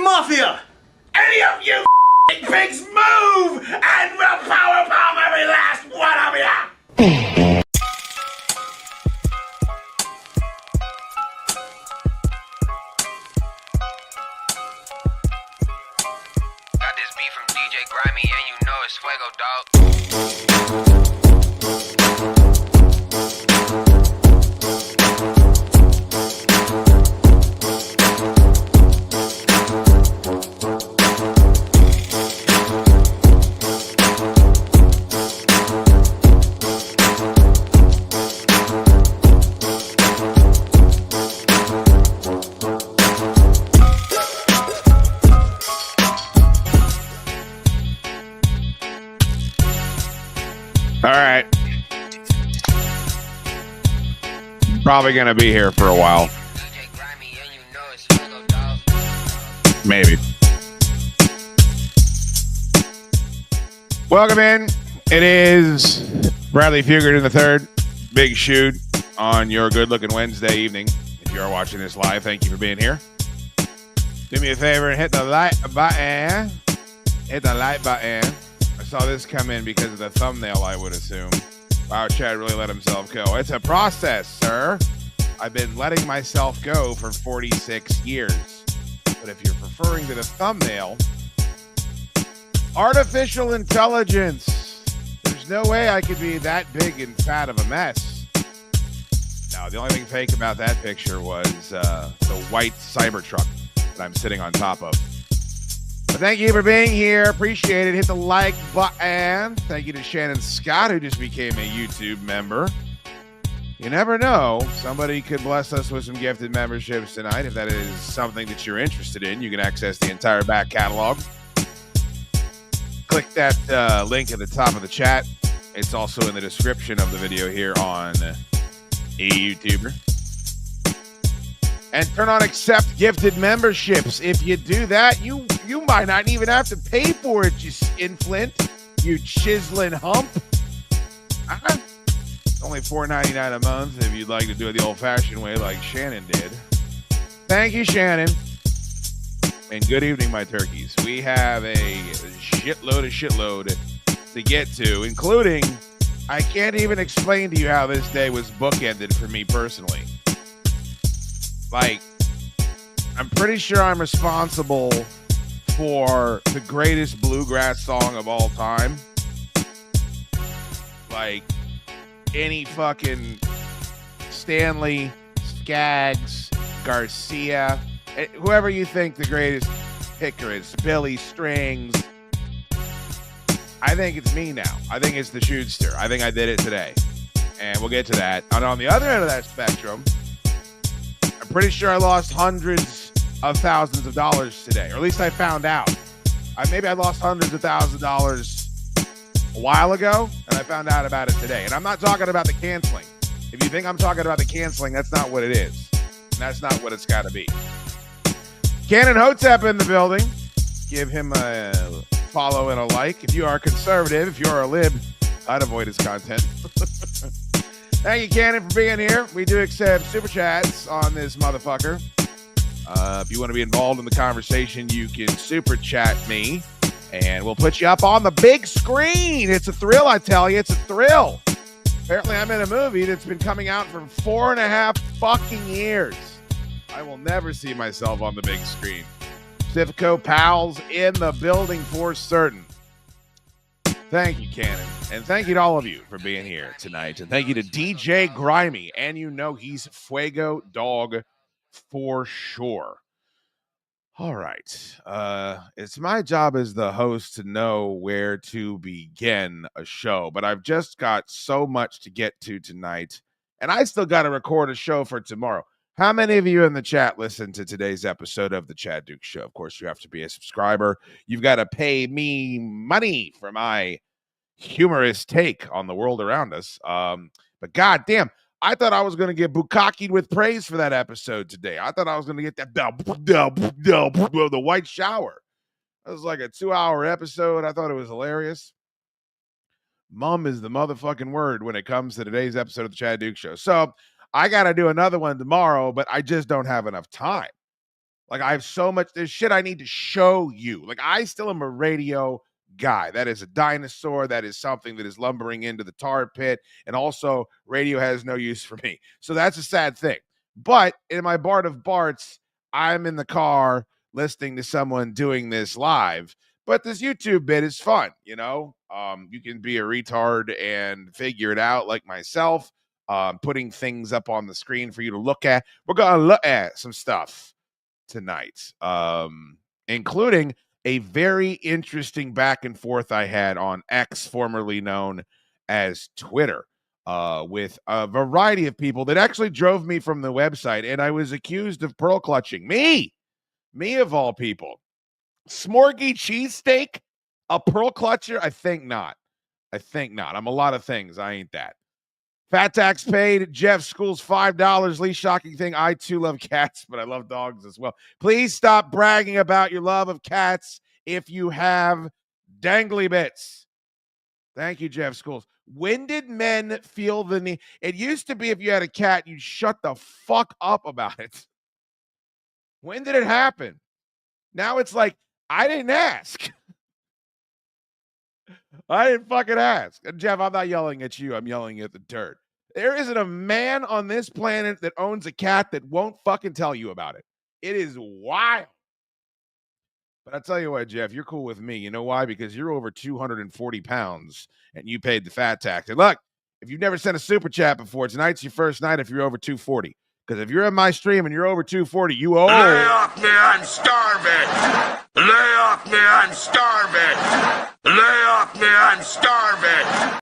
Mafia! Any of you pigs move and we'll powerbomb every last one of you! Got this beat from DJ Grimy and you know it's Fuego, dog. All right. Probably going to be here for a while. Maybe. Welcome in. It is Bradley Fugert in the third. Big shoot on your good-looking Wednesday evening. If you are watching this live, thank you for being here. Do me a favor and hit the like button. Hit the like button. I saw this come in because of the thumbnail, I would assume. Wow, Chad really let himself go. It's a process, sir. I've been letting myself go for 46 years. But if you're referring to the thumbnail, artificial intelligence. There's no way I could be that big and fat of a mess. Now, the only thing fake about that picture was the white Cybertruck that I'm sitting on top of. But thank you for being here. Appreciate it. Hit the like button. Thank you to Shannon Scott, who just became a YouTube member. You never know. Somebody could bless us with some gifted memberships tonight. If that is something that you're interested in, you can access the entire back catalog. Click that link at the top of the chat. It's also in the description of the video here on a YouTuber. And turn on accept gifted memberships. If you do that, you might not even have to pay for it, you skinflint, you chiseling hump. It's only $4.99 a month if you'd like to do it the old-fashioned way like Shannon did. Thank you, Shannon. And good evening, my turkeys. We have a shitload to get to, including, I can't even explain to you how this day was bookended for me personally. Like, I'm pretty sure I'm responsible for the greatest bluegrass song of all time. Like, any fucking Stanley, Skaggs, Garcia, whoever you think the greatest picker is, Billy Strings. I think it's me now. I think it's the Shootster. I think I did it today. And we'll get to that. And on the other end of that spectrum, I'm pretty sure I lost hundreds of thousands of dollars today, or at least I found out. Maybe I lost hundreds of thousands of dollars a while ago, and I found out about it today. And I'm not talking about the canceling. If you think I'm talking about the canceling, that's not what it is. And that's not what it's got to be. Cannon Hotep in the building. Give him a follow and a like. If you are conservative, if you are a lib, I'd avoid his content. Thank you, Cannon, for being here. We do accept super chats on this motherfucker. If you want to be involved in the conversation, you can super chat me, and we'll put you up on the big screen. It's a thrill, I tell you. It's a thrill. Apparently, I'm in a movie that's been coming out for 4.5 fucking years. I will never see myself on the big screen. Pacifico pals in the building for certain. Thank you, Cannon. And thank you to all of you for being here tonight. And thank you to DJ Grimy. And you know he's Fuego Dog for sure. All right. It's my job as the host to know where to begin a show, but I've just got so much to get to tonight, and I still got to record a show for tomorrow. How many of you in the chat listen to today's episode of the Chaddukes Show? Of course, you have to be a subscriber. You've got to pay me money for my humorous take on the world around us. But goddamn, I thought I was going to get bukkakied with praise for that episode today. I thought I was going to get that the white shower. It was like a 2-hour episode. I thought it was hilarious. Mum is the motherfucking word when it comes to today's episode of the Chaddukes Show. So I got to do another one tomorrow, but I just don't have enough time. Like, I have so much, there's shit I need to show you. Like, I still am a radio guy. That is a dinosaur. That is something that is lumbering into the tar pit. And also, radio has no use for me. So that's a sad thing. But in my Bart of Barts, I'm in the car listening to someone doing this live. But this YouTube bit is fun, you know? You can be a retard and figure it out like myself, putting things up on the screen for you to look at. We're going to look at some stuff tonight, including a very interesting back and forth I had on X, formerly known as Twitter, with a variety of people that actually drove me from the website, and I was accused of pearl clutching. Me of all people. Smorgy cheesesteak, a pearl clutcher? I think not. I'm a lot of things. I ain't that. Fat tax paid. Jeff Schools $5. Least shocking thing. I too love cats, but I love dogs as well. Please stop bragging about your love of cats if you have dangly bits. Thank you, Jeff Schools. When did men feel the need? It used to be if you had a cat, you'd shut the fuck up about it. When did it happen? Now it's like, I didn't ask. I didn't fucking ask. And Jeff, I'm not yelling at you. I'm yelling at the dirt. There isn't a man on this planet that owns a cat that won't fucking tell you about it. It is wild. But I tell you what, Jeff, you're cool with me. You know why? Because you're over 240 pounds and you paid the fat tax. And look, if you've never sent a super chat before, tonight's your first night if you're over 240. Because if you're in my stream and you're over 240, you owe. Lay off me, I'm starving. Lay off me, I'm starving. Lay off me, I'm starving.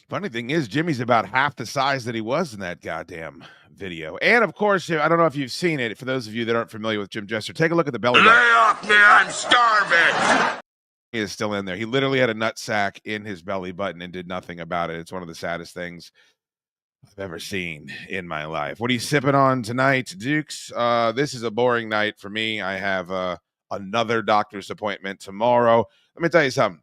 Funny thing is, Jimmy's about half the size that he was in that goddamn video. And of course, I don't know if you've seen it. For those of you that aren't familiar with Jim Jester, take a look at the belly button. Lay off me, I'm starving. He is still in there. He literally had a nut sack in his belly button and did nothing about it. It's one of the saddest things I've ever seen in my life. What are you sipping on tonight, Dukes? This is a boring night for me. I have another doctor's appointment tomorrow. Let me tell you something.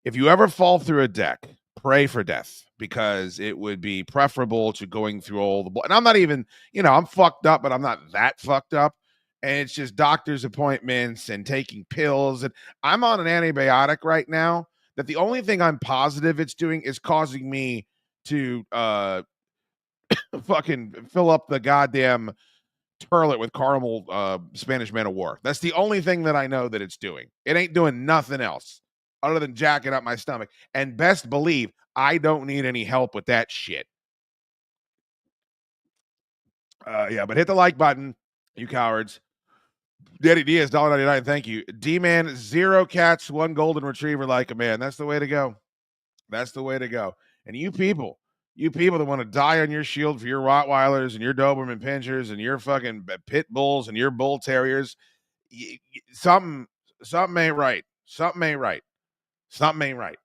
If you ever fall through a deck, pray for death, because it would be preferable to going through all the... And I'm not even, I'm fucked up, but I'm not that fucked up. And it's just doctor's appointments and taking pills. And I'm on an antibiotic right now that the only thing I'm positive it's doing is causing me to fucking fill up the goddamn turlet with caramel Spanish Man of War. That's the only thing that I know that it's doing. It ain't doing nothing else other than jacking up my stomach. And best believe I don't need any help with that shit. Yeah, but hit the like button, you cowards. Daddy Diaz, $1.99, thank you. D-Man, 0 cats, 1 golden retriever like a man. That's the way to go. That's the way to go. And you people that want to die on your shield for your Rottweilers and your Doberman Pinschers and your fucking pit bulls and your bull terriers, something ain't right. Something ain't right. Something ain't right.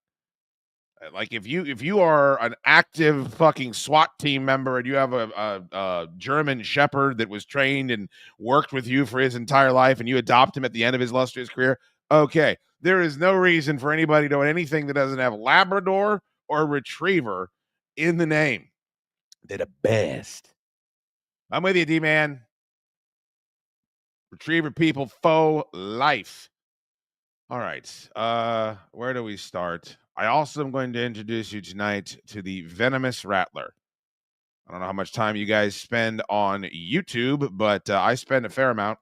Like if you are an active fucking SWAT team member and you have a German Shepherd that was trained and worked with you for his entire life and you adopt him at the end of his illustrious career, okay, there is no reason for anybody to own anything that doesn't have Labrador or Retriever in the name. They're the best. I'm with you, D-Man. Retriever people, faux life. All right. Where do we start? I also am going to introduce you tonight to the venomous rattler. I don't know how much time you guys spend on YouTube, but I spend a fair amount.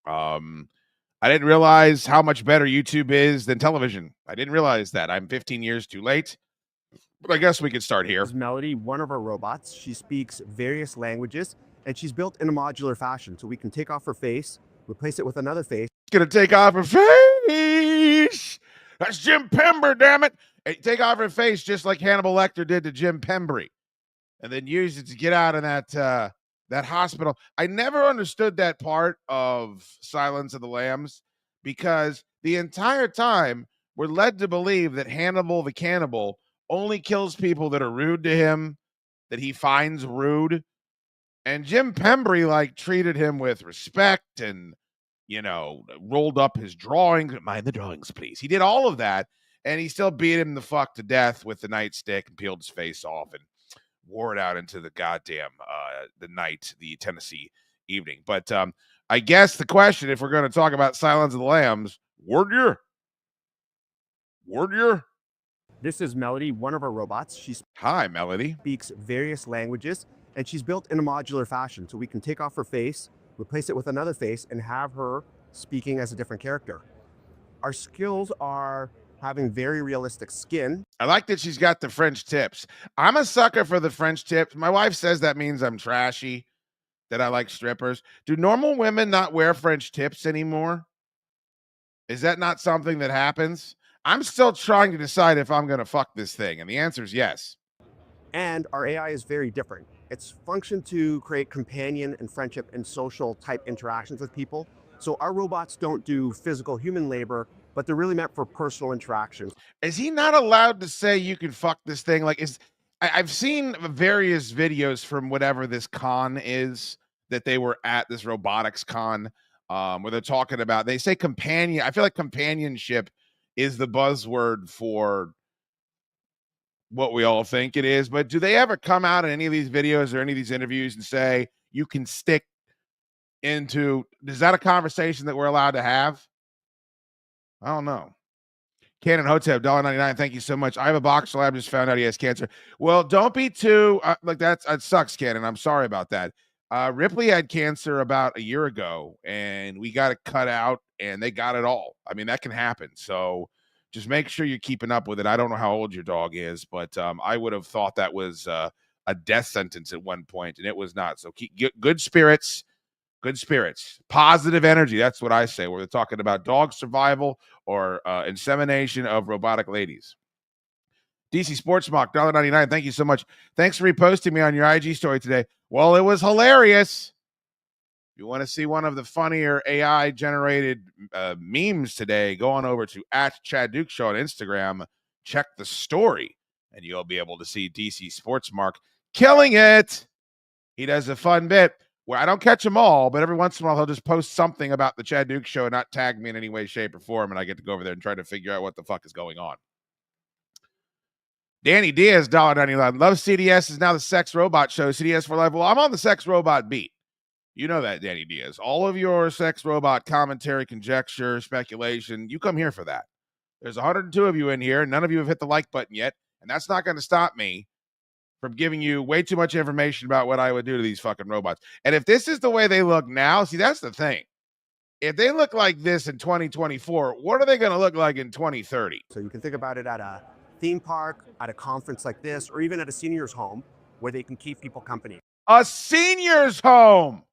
I didn't realize how much better YouTube is than television. I didn't realize that. I'm 15 years too late. But I guess we could start here. This is Melody, one of our robots. She speaks various languages, and she's built in a modular fashion. So we can take off her face, replace it with another face. Gonna take off her face. That's Jim Pember, damn it. Hey, take off her face just like Hannibal Lecter did to Jim Pembry, and then use it to get out of that hospital. I never understood that part of Silence of the Lambs, because the entire time we're led to believe that Hannibal the cannibal only kills people that are rude to him, that he finds rude. And Jim Pembry like treated him with respect and, rolled up his drawings. Mind the drawings, please. He did all of that, and he still beat him the fuck to death with the nightstick and peeled his face off and wore it out into the goddamn the Tennessee evening. But I guess the question, if we're going to talk about Silence of the Lambs, word year. This is Melody, one of our robots. She Hi, Melody. speaks various languages, and she's built in a modular fashion. So we can take off her face, replace it with another face, and have her speaking as a different character. Our skills are having very realistic skin. I like that she's got the French tips. I'm a sucker for the French tips. My wife says that means I'm trashy, that I like strippers. Do normal women not wear French tips anymore? Is that not something that happens? I'm still trying to decide if I'm going to fuck this thing, and the answer is yes. And our AI is very different. It's functioned to create companion and friendship and social type interactions with people. So our robots don't do physical human labor, but they're really meant for personal interactions. Is he not allowed to say you can fuck this thing? Like, I've seen various videos from whatever this con is that they were at, this robotics con, where they're talking about, they say companion. I feel like companionship is the buzzword for what we all think it is. But do they ever come out in any of these videos or any of these interviews and say you can stick into, is that a conversation that we're allowed to have? I don't know. Cannon Hotep, $1.99. Thank you so much. I have a boxer lab, just found out he has cancer. Well, don't be too like that sucks, Cannon. I'm sorry about that. Ripley had cancer about a year ago, and we got it cut out, and they got it all. I mean, that can happen. So just make sure you're keeping up with it. I don't know how old your dog is, but I would have thought that was a death sentence at one point, and it was not. So keep good spirits. Good spirits, positive energy. That's what I say. We're talking about dog survival or insemination of robotic ladies. DC Sports Mock, $1.99. Thank you so much. Thanks for reposting me on your IG story today. Well, it was hilarious. If you want to see one of the funnier AI-generated memes today, go on over to @chaddukesshow on Instagram. Check the story, and you'll be able to see DC Sports Mark killing it. He does a fun bit where I don't catch them all, but every once in a while he'll just post something about the Chad Dukes Show and not tag me in any way, shape, or form, and I get to go over there and try to figure out what the fuck is going on. Danny Diaz, $1.99. Love CDS is now the sex robot show. CDS for life. Well, I'm on the sex robot beat. You know that, Danny Diaz. All of your sex robot commentary, conjecture, speculation, you come here for that. There's 102 of you in here. None of you have hit the like button yet, and that's not going to stop me from giving you way too much information about what I would do to these fucking robots. And if this is the way they look now, see, that's the thing. If they look like this in 2024, what are they going to look like in 2030? So you can think about it at a theme park, at a conference like this, or even at a senior's home where they can keep people company. A senior's home.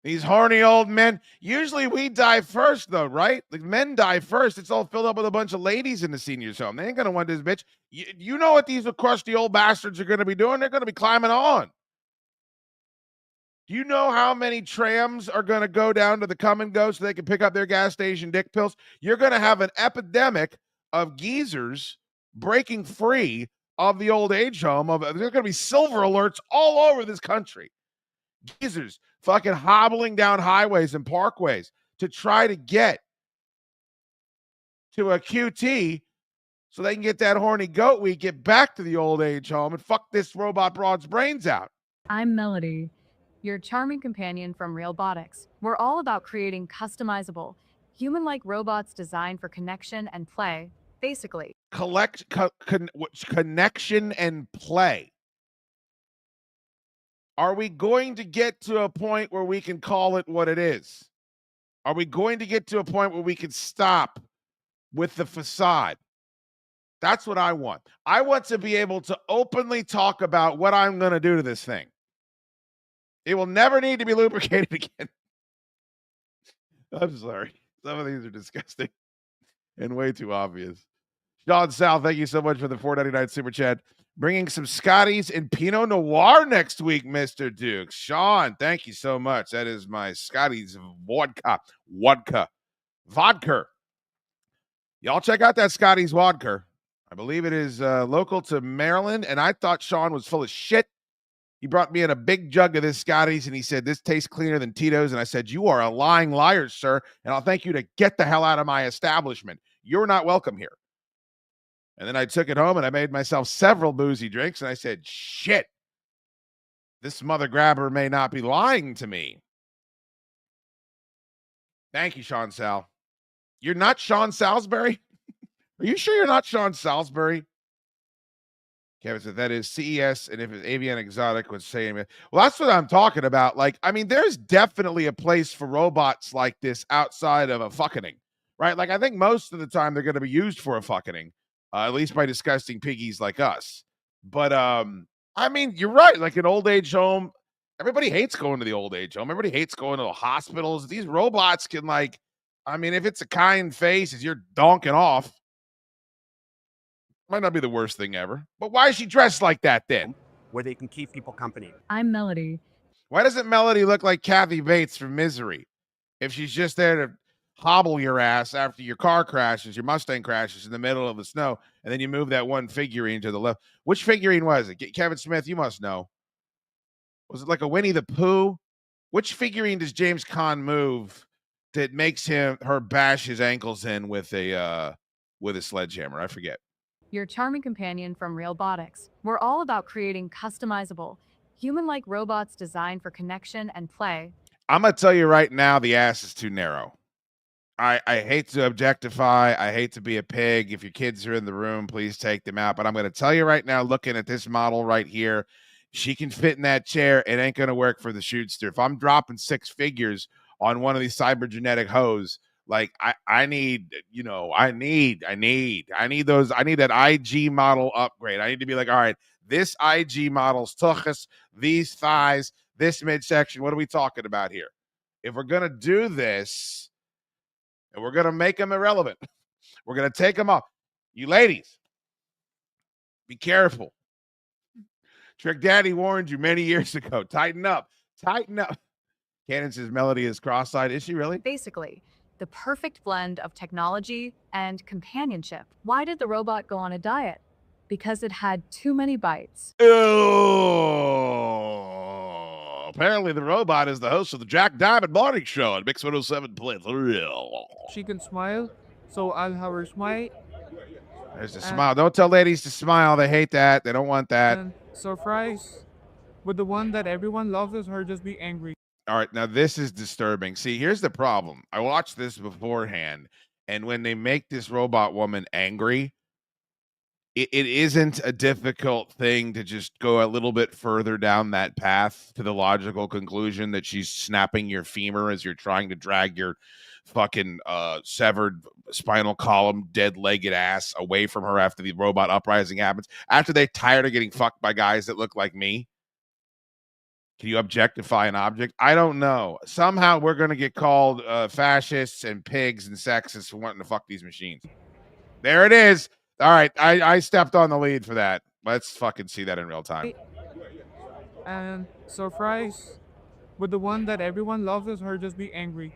These horny old men. Usually we die first, though, right? The men die first. It's all filled up with a bunch of ladies in the senior's home. They ain't going to want this bitch. You know what these crusty old bastards are going to be doing? They're going to be climbing on. Do you know how many trams are going to go down to the come and go so they can pick up their gas station dick pills? You're going to have an epidemic of geezers breaking free of the old age home. There's going to be silver alerts all over this country. Geezers fucking hobbling down highways and parkways to try to get to a QT so they can get that horny goat weed, get back to the old age home and fuck this robot broad's brains out. I'm Melody, your charming companion from Realbotics. We're all about creating customizable, Human-like robots designed for connection and play, basically. Connection and play. Are we going to get to a point where we can call it what it is? Are we going to get to a point where we can stop with the facade? That's what I want. I want to be able to openly talk about what I'm going to do to this thing. It will never need to be lubricated again. I'm sorry. Some of these are disgusting and way too obvious. Sean Sal, thank you so much for the $4.99 super chat. Bringing some Scotties and Pinot Noir next week, Mr. Dukes. Sean, thank you so much. That is my Scotties vodka. Y'all check out that Scotties vodka. I believe it is local to Maryland, and I thought Sean was full of shit. He brought me in a big jug of this Scotties, and he said, this tastes cleaner than Tito's. And I said, you are a lying liar, sir, and I'll thank you to get the hell out of my establishment. You're not welcome here. And then I took it home, and I made myself several boozy drinks, and I said, shit, this mother grabber may not be lying to me. Thank you, Sean Sal. You're not Sean Salisbury? Are you sure you're not Sean Salisbury? Kevin said that is CES, and if it's Avian Exotic would say, well, that's what I'm talking about. Like, I mean, there's definitely a place for robots like this outside of a fucking, right? Like, I think most of the time they're going to be used for a fucking, at least by disgusting piggies like us. But, I mean, you're right. Like an old age home, everybody hates going to the old age home. Everybody hates going to the hospitals. These robots can, like, I mean, if it's a kind face as you're donking off, might not be the worst thing ever. But why is she dressed like that then? Where they can keep people company. I'm Melody. Why doesn't Melody look like Kathy Bates from Misery? If she's just there to hobble your ass after your car crashes, your Mustang crashes in the middle of the snow, and then you move that one figurine to the left. Which figurine was it? Kevin Smith, you must know. Was it like a Winnie the Pooh? Which figurine does James Caan move that makes her bash his ankles in with a sledgehammer? I forget. Your charming companion from Realbotics. We're all about creating customizable, human-like robots designed for connection and play. I'm going to tell you right now, the ass is too narrow. I hate to objectify. I hate to be a pig. If your kids are in the room, please take them out. But I'm going to tell you right now, looking at this model right here, she can fit in that chair. It ain't going to work for the shootster. If I'm dropping six figures on one of these cybergenetic hoes, like I need, you know, I need those. I need that IG model upgrade. I need to be like, all right, this IG model's tuchus, these thighs, this midsection. What are we talking about here? If we're going to do this and we're going to make them irrelevant, we're going to take them off. You ladies, be careful. Trick Daddy warned you many years ago. Tighten up. Tighten up. Cannon says Melody is cross-eyed. Is she really? Basically, the perfect blend of technology and companionship. Why did the robot go on a diet? Because it had too many bites. Oh, apparently the robot is the host of the Jack Diamond Morning Show on Mix 107 Play Thrill. She can smile, so I'll have her smile. There's a smile. Don't tell ladies to smile. They hate that. They don't want that. And surprise, but the one that everyone loves is her just be angry. All right, now this is disturbing. See, here's the problem. I watched this beforehand, and when they make this robot woman angry, it isn't a difficult thing to just go a little bit further down that path to the logical conclusion that she's snapping your femur as you're trying to drag your fucking severed spinal column, dead-legged ass away from her after the robot uprising happens, after they're tired of getting fucked by guys that look like me. Can you objectify an object? I don't know. Somehow we're going to get called fascists and pigs and sexists for wanting to fuck these machines. There it is. All right. I stepped on the lead for that. Let's fucking see that in real time. And surprise, but the one that everyone loves is her just be angry.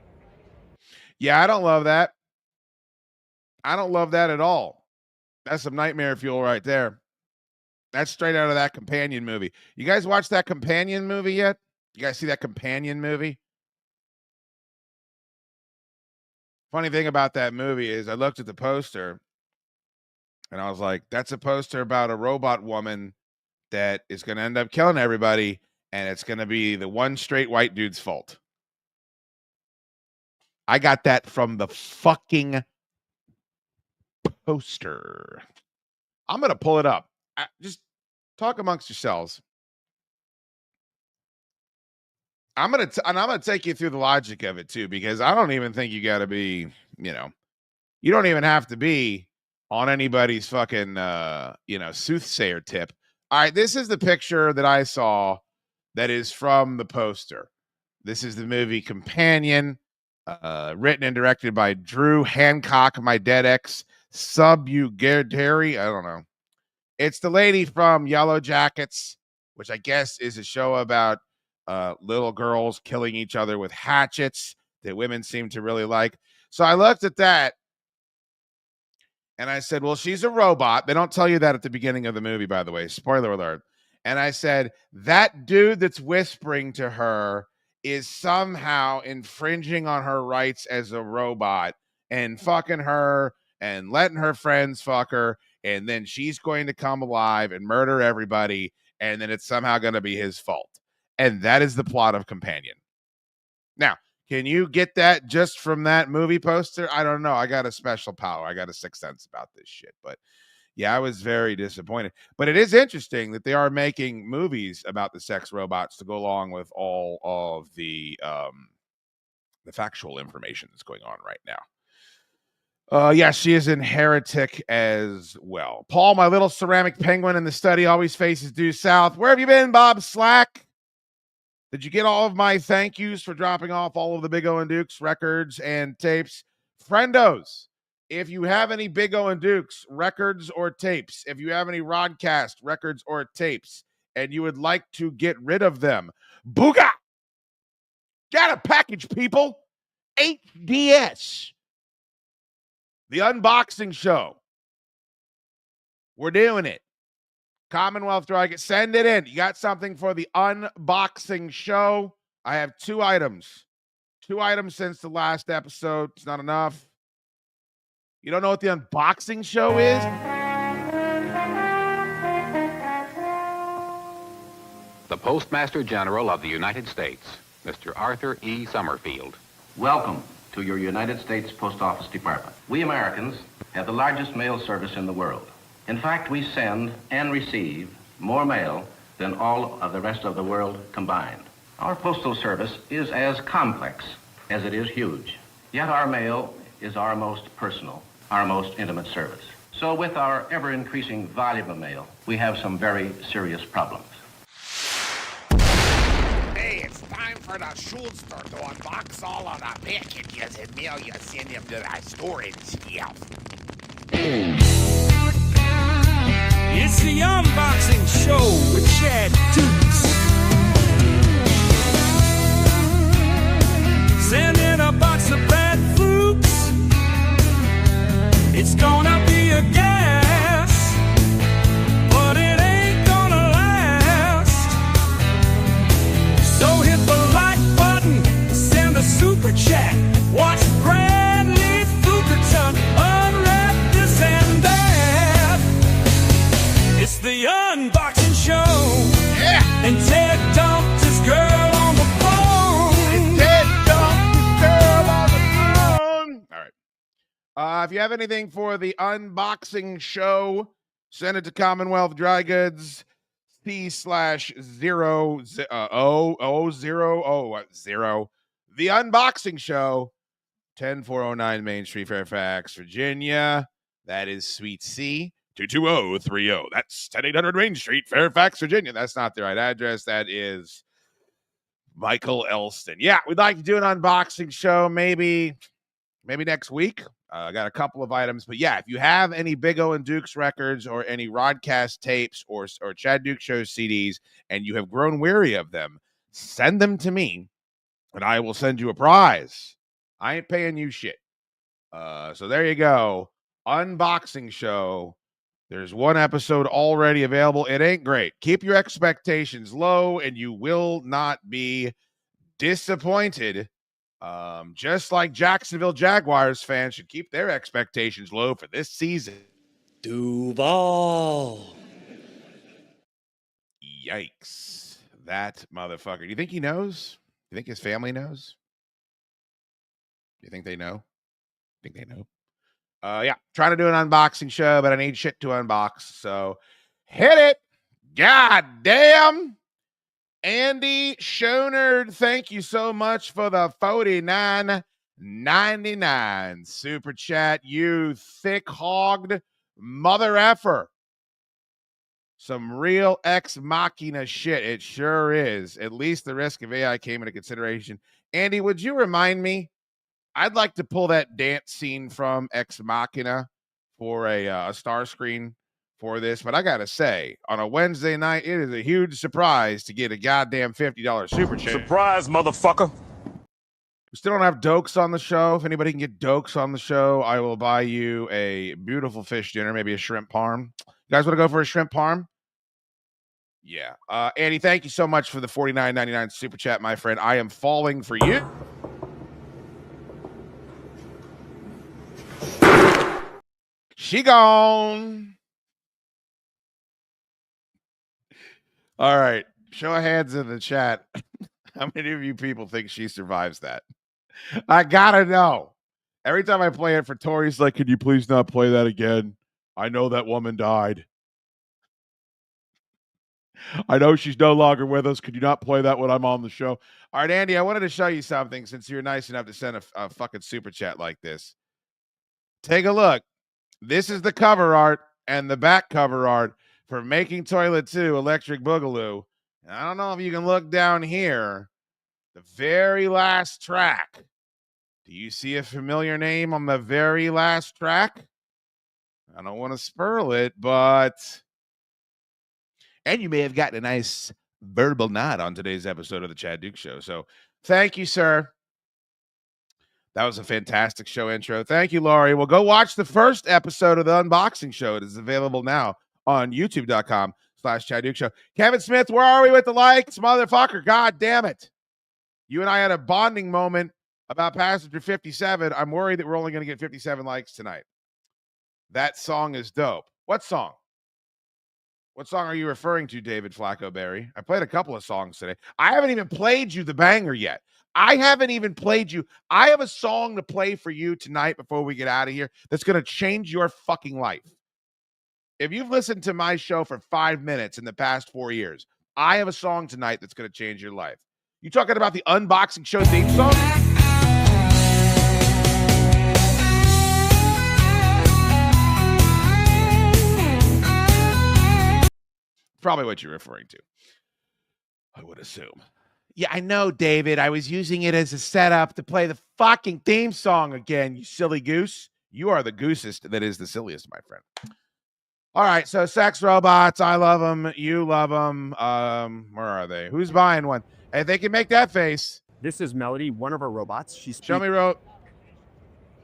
Yeah, I don't love that. I don't love that at all. That's some nightmare fuel right there. That's straight out of that Companion movie. You guys watch that Companion movie yet? You guys see that Companion movie? Funny thing about that movie is I looked at the poster and I was like, that's a poster about a robot woman that is going to end up killing everybody, and it's going to be the one straight white dude's fault. I got that from the fucking poster. I'm going to pull it up. Just talk amongst yourselves. I'm going to take you through the logic of it too, because I don't even think you got to be, you don't even have to be on anybody's fucking, soothsayer tip. All right. This is the picture that I saw that is from the poster. This is the movie Companion, written and directed by Drew Hancock, my dead ex, Subugary. I don't know. It's the lady from Yellow Jackets, which I guess is a show about little girls killing each other with hatchets that women seem to really like. So I looked at that and I said, well, she's a robot. They don't tell you that at the beginning of the movie, by the way. Spoiler alert. And I said, that dude that's whispering to her is somehow infringing on her rights as a robot and fucking her and letting her friends fuck her. And then she's going to come alive and murder everybody. And then it's somehow going to be his fault. And that is the plot of Companion. Now, can you get that just from that movie poster? I don't know. I got a special power. I got a sixth sense about this shit. But yeah, I was very disappointed. But it is interesting that they are making movies about the sex robots to go along with all of the factual information that's going on right now. Yeah, she is in Heretic as well. Paul, my little ceramic penguin in the study, always faces due south. Where have you been, Bob Slack? Did you get all of my thank yous for dropping off all of the Big O and Dukes records and tapes? Friendos, if you have any Big O and Dukes records or tapes, if you have any Rodcast records or tapes, and you would like to get rid of them, booga! Get a package, people! HDS. The unboxing show. We're doing it. Commonwealth Drug, send it in. You got something for the unboxing show? I have 2 items. 2 items since the last episode. It's not enough. You don't know what the unboxing show is? The Postmaster General of the United States, Mr. Arthur E. Summerfield. Welcome to your United States Post Office Department. We Americans have the largest mail service in the world. In fact, we send and receive more mail than all of the rest of the world combined. Our postal service is as complex as it is huge. Yet our mail is our most personal, our most intimate service. So with our ever-increasing volume of mail, we have some very serious problems. Hey, it's time for the Schulster to unbox all of the packages and mail you send them to the storage shelf. It's the unboxing show with chaddukes. Send in a box of bad fruits. It's gonna be a gas, but it ain't gonna last. So hit the like button, send a super chat. Watch Bradley Fukerton unwrap this and that. It's the unboxing show. Yeah. And Ted dumped his girl on the phone. And Ted dumped his girl on the phone. All right. If you have anything for the unboxing show, send it to Commonwealth Dry Goods C/00000. The unboxing show, 10409 Main Street, Fairfax, Virginia. That is Suite C. 22030. That's 10800 Main Street, Fairfax, Virginia. That's not the right address. That is Michael Elston. Yeah, we'd like to do an unboxing show maybe next week. I got a couple of items, but yeah, if you have any Big O and Dukes records or any Rodcast tapes or Chad Duke Show CDs and you have grown weary of them, send them to me and I will send you a prize. I ain't paying you shit. So there you go. Unboxing show. There's 1 episode already available. It ain't great. Keep your expectations low and you will not be disappointed. Just like Jacksonville Jaguars fans should keep their expectations low for this season. Duval. Yikes. That motherfucker. Do you think he knows? Do you think his family knows? You think they know? Think they know? Yeah, trying to do an unboxing show, but I need shit to unbox. So hit it. God damn. Andy Schonerd, thank you so much for the $49.99 super chat. You thick-hogged mother effer. Some real ex machina shit. It sure is. At least the risk of AI came into consideration. Andy, would you remind me? I'd like to pull that dance scene from Ex Machina for a star screen for this, but I gotta say, on a Wednesday night, it is a huge surprise to get a goddamn $50 super chat. Surprise, motherfucker. We still don't have Dokes on the show. If anybody can get Dokes on the show, I will buy you a beautiful fish dinner, maybe a shrimp parm. You guys want to go for a shrimp parm? Yeah. Andy, thank you so much for the $49.99 super chat, my friend. I am falling for you. She gone. All right. Show of hands in the chat. How many of you people think she survives that? I gotta know. Every time I play it for Tori's like, could you please not play that again? I know that woman died. I know she's no longer with us. Could you not play that when I'm on the show? All right, Andy, I wanted to show you something since you're nice enough to send a fucking super chat like this. Take a look. This is the cover art and the back cover art for Making Toilet 2 Electric Boogaloo. And I don't know if you can look down here. The very last track. Do you see a familiar name on the very last track? I don't want to spoil it, but... And you may have gotten a nice verbal nod on today's episode of the Chad Duke Show. So thank you, sir. That was a fantastic show intro. Thank you, Laurie. Well, go watch the first episode of the unboxing show. It is available now on youtube.com/Chad Duke Show. Kevin Smith, where are we with the likes, motherfucker? God damn it. You and I had a bonding moment about Passenger 57. I'm worried that we're only going to get 57 likes tonight. That song is dope. What song? What song are you referring to, David Flacco-Berry? I played a couple of songs today. I haven't even played you the banger yet. I haven't even played you. I have a song to play for you tonight before we get out of here that's going to change your fucking life. If you've listened to my show for 5 minutes in the past 4 years, I have a song tonight that's going to change your life. You talking about the unboxing show theme song? Probably what you're referring to, I would assume. Yeah, I know, David. I was using it as a setup to play the fucking theme song again, you silly goose. You are the goosest that is the silliest, my friend. All right, so sex robots, I love them. You love them. Where are they? Who's buying one? Hey, they can make that face. This is Melody, one of our robots. Show me, Ro.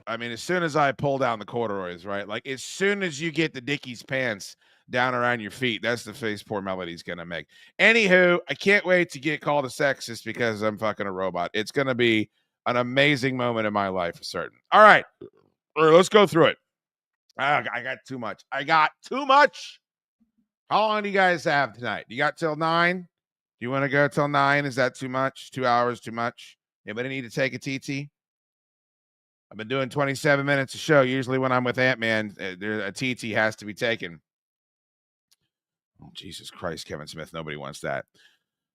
I mean, as soon as I pull down the corduroys, right? Like, as soon as you get the Dickies pants down around your feet, that's the face poor Melody's going to make. Anywho, I can't wait to get called a sexist because I'm fucking a robot. It's going to be an amazing moment in my life for certain. All right, let's go through it. I got too much. How long do you guys have tonight? You got till 9? Do you want to go till 9? Is that too much? 2 hours too much? Anybody need to take a TT? I've been doing 27 minutes of show. Usually when I'm with Ant-Man, a TT has to be taken. Oh, Jesus Christ, Kevin Smith. Nobody wants that.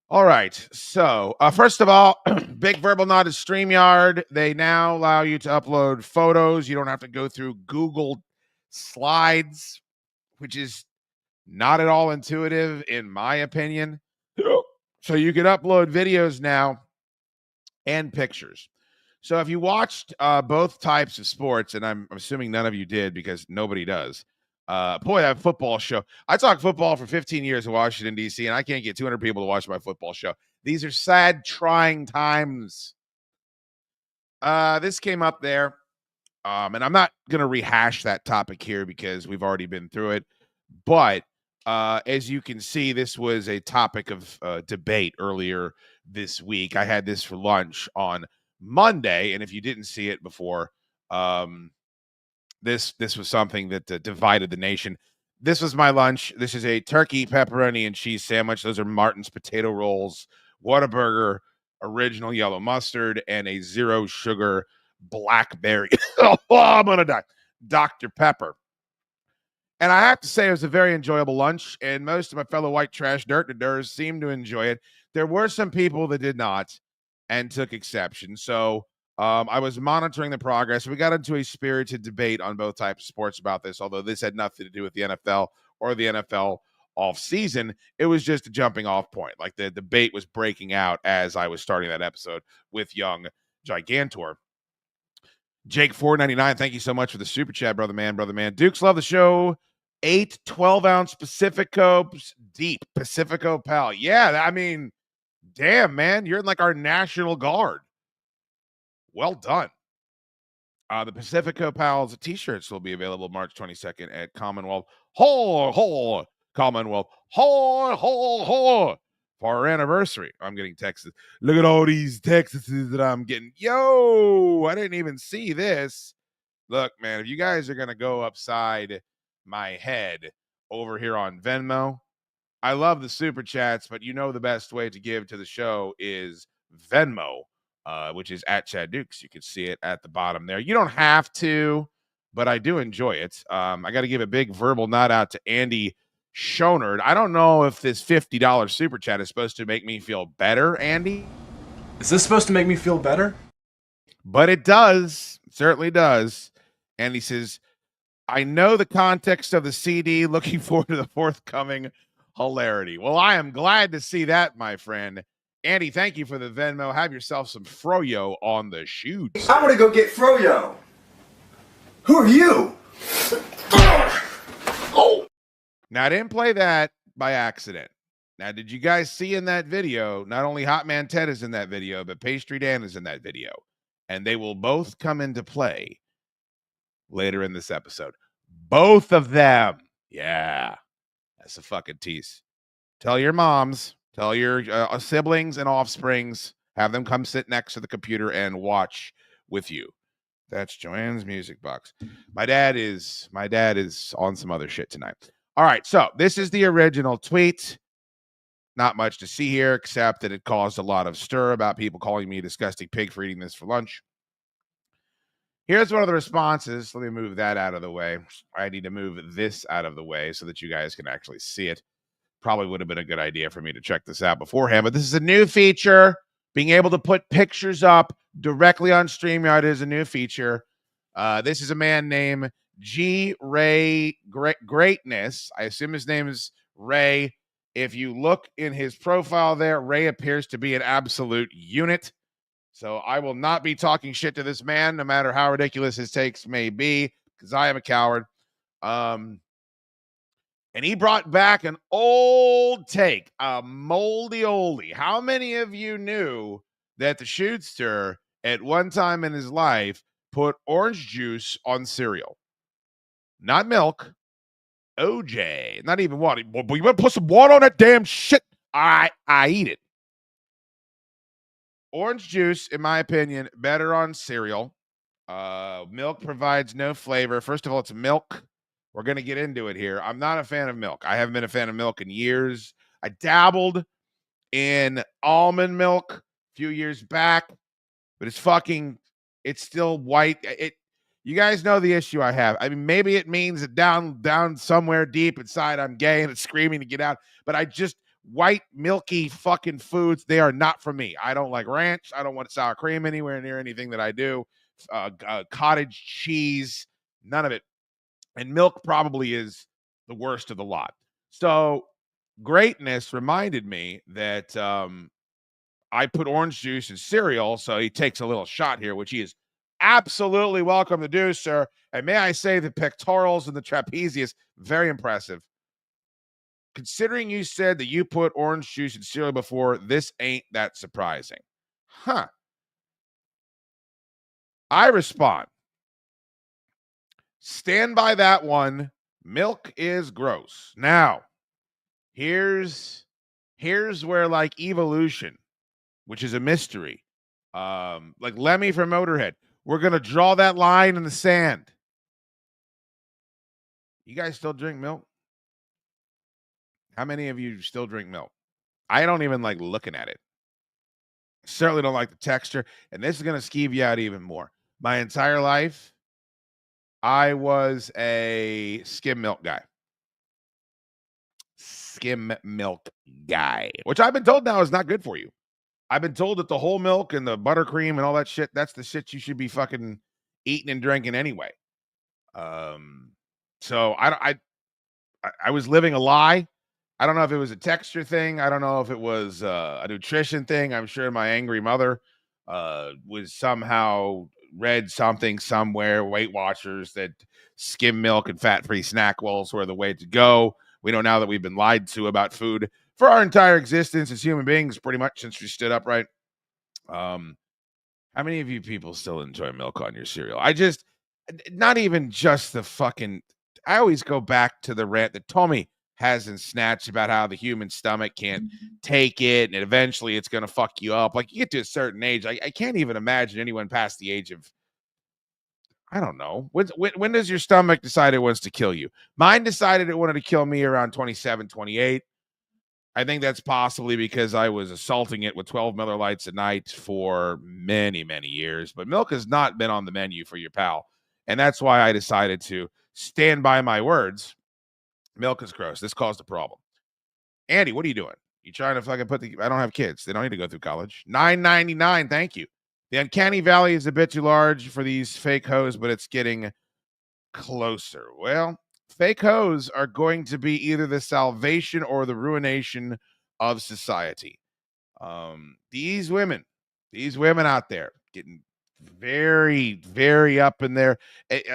All right. So, first of all, big verbal nod to StreamYard. They now allow you to upload photos. You don't have to go through Google Slides, which is not at all intuitive, in my opinion. So you can upload videos now and pictures. So if you watched both types of sports, and I'm assuming none of you did because nobody does. Boy, that football show. I talked football for 15 years in Washington, D.C., and I can't get 200 people to watch my football show. These are sad, trying times. This came up there, and I'm not going to rehash that topic here because we've already been through it. But as you can see, this was a topic of debate earlier this week. I had this for lunch on Monday, and if you didn't see it before, this was something that divided the nation. This was my lunch. This is a turkey, pepperoni, and cheese sandwich. Those are Martin's potato rolls, Whataburger, original yellow mustard, and a 0 sugar blackberry. Oh, I'm gonna die. Dr. Pepper. And I have to say, it was a very enjoyable lunch, and most of my fellow white trash dirt-to-durs seemed to enjoy it. There were some people that did not and took exception. So I was monitoring the progress. We got into a spirited debate on both types of sports about this, although this had nothing to do with the NFL or the NFL off season. It was just a jumping off point. Like the debate was breaking out as I was starting that episode with young Gigantor. Jake 499, thank you so much for the super chat, brother man. Dukes, love the show. 8 12-ounce Pacifico deep. Pacifico pal. Yeah, I mean, damn, man. You're in like our National Guard. Well done. The Pacifico Pals t-shirts will be available March 22nd at Commonwealth Hall. Commonwealth Hall for our anniversary. I'm getting texts. Look at all these texts that I'm getting. Yo, I didn't even see this. Look, man, if you guys are going to go upside my head over here on Venmo, I love the super chats, but you know the best way to give to the show is Venmo, which is at chaddukes. You can see it at the bottom there. You don't have to, but I do enjoy it. I got to give a big verbal nod out to Andy Schonard. I don't know if this $50 super chat is supposed to make me feel better, Andy. Is this supposed to make me feel better? But it does. It certainly does. And he says, I know the context of the CD. Looking forward to the forthcoming hilarity. Well, I am glad to see that, my friend. Andy, thank you for the Venmo. Have yourself some froyo on the shoots. I want to go get froyo. Who are you? Oh. Now, I didn't play that by accident. Now, did you guys see in that video, not only Hot Man Ted is in that video, but Pastry Dan is in that video. And they will both come into play later in this episode. Both of them. Yeah. That's a fucking tease. Tell your moms, tell your siblings and offsprings, have them come sit next to the computer and watch with you. That's Joanne's music box. My dad is on some other shit tonight. All right, so this is the original tweet. Not much to see here, except that it caused a lot of stir about people calling me a disgusting pig for eating this for lunch. Here's one of the responses. Let me move that out of the way. I need to move this out of the way so that you guys can actually see it. Probably would have been a good idea for me to check this out beforehand, but this is a new feature. Being able to put pictures up directly on StreamYard is a new feature. This is a man named G. Ray Greatness. I assume his name is Ray. If you look in his profile there, Ray appears to be an absolute unit. So I will not be talking shit to this man, no matter how ridiculous his takes may be, because I am a coward. And he brought back an old take, a moldy oldie. How many of you knew that the shootster at one time in his life put orange juice on cereal? Not milk. OJ. Not even water. But you better put some water on that damn shit. I eat it. Orange juice, in my opinion, better on cereal. Milk provides no flavor. First of all, it's milk. We're going to get into it here. I'm not a fan of milk. I haven't been a fan of milk in years. I dabbled in almond milk a few years back, but it's still white. You guys know the issue I have. I mean, maybe it means that down somewhere deep inside I'm gay and it's screaming to get out, but white, milky fucking foods, they are not for me. I don't like ranch. I don't want sour cream anywhere near anything that I do. Cottage cheese, none of it. And milk probably is the worst of the lot. So Greatness reminded me that I put orange juice in cereal, so he takes a little shot here, which he is absolutely welcome to do, sir. And may I say the pectorals and the trapezius, very impressive. Considering you said that you put orange juice in cereal before, this ain't that surprising. Huh. I respond. Stand by that one. Milk is gross. Now, here's where like evolution, which is a mystery, like Lemmy from Motorhead, we're going to draw that line in the sand. You guys still drink milk? How many of you still drink milk? I don't even like looking at it. Certainly don't like the texture. And this is going to skeeve you out even more. My entire life, I was a skim milk guy. Skim milk guy, which I've been told now is not good for you. I've been told that the whole milk and the buttercream and all that shit, that's the shit you should be fucking eating and drinking anyway. So I was living a lie. I don't know if it was a texture thing. I don't know if it was a nutrition thing. I'm sure my angry mother was somehow read something somewhere, Weight Watchers, that skim milk and fat-free snack bowls were the way to go. We know now that we've been lied to about food for our entire existence as human beings, pretty much since we stood upright. How many of you people still enjoy milk on your cereal? Not even just the fucking, I always go back to the rant that Tommy has in Snatch about how the human stomach can't take it and eventually it's going to fuck you up. Like, you get to a certain age. I can't even imagine anyone past the age of, I don't know. When does your stomach decide it wants to kill you? Mine decided it wanted to kill me around 27, 28. I think that's possibly because I was assaulting it with 12 Miller Lights a night for many, many years. But milk has not been on the menu for your pal. And that's why I decided to stand by my words. Milk is gross. This caused a problem. Andy, what are you doing? You trying to fucking I don't have kids. They don't need to go through college. $9.99. Thank you. The uncanny valley is a bit too large for these fake hoes, but it's getting closer. Well, fake hoes are going to be either the salvation or the ruination of society. These women out there getting very, very up in there.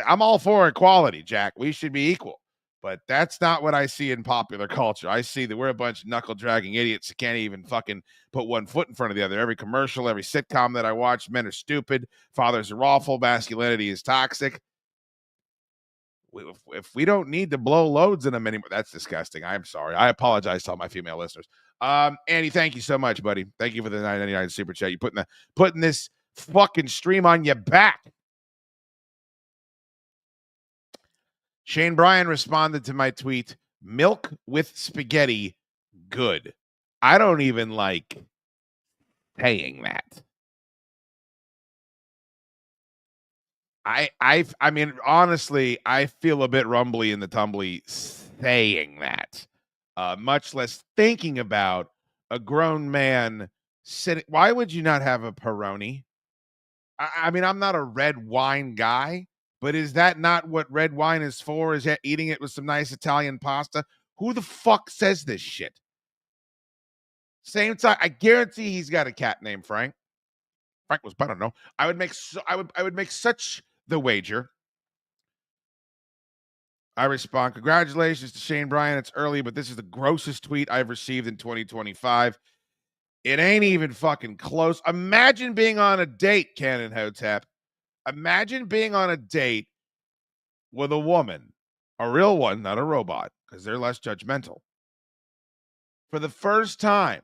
I'm all for equality, Jack. We should be equal. But that's not what I see in popular culture. I see that we're a bunch of knuckle-dragging idiots that can't even fucking put one foot in front of the other. Every commercial, every sitcom that I watch, men are stupid, fathers are awful, masculinity is toxic. If we don't need to blow loads in them anymore, that's disgusting. I'm sorry. I apologize to all my female listeners. Andy, thank you so much, buddy. Thank you for the $9.99 super chat. You putting this fucking stream on your back. Shane Bryan responded to my tweet, milk with spaghetti, good. I don't even like saying that. I mean, honestly, I feel a bit rumbly in the tumbly saying that, much less thinking about a grown man sitting. Why would you not have a Peroni? I mean, I'm not a red wine guy, but is that not what red wine is for? Is that eating it with some nice Italian pasta? Who the fuck says this shit? Same time, I guarantee he's got a cat named Frank. Frank was better, no. I would make such the wager. I respond, congratulations to Shane Bryan. It's early, but this is the grossest tweet I've received in 2025. It ain't even fucking close. Imagine being on a date, Cannon Hotep. Imagine being on a date with a woman, a real one, not a robot, because they're less judgmental, for the first time,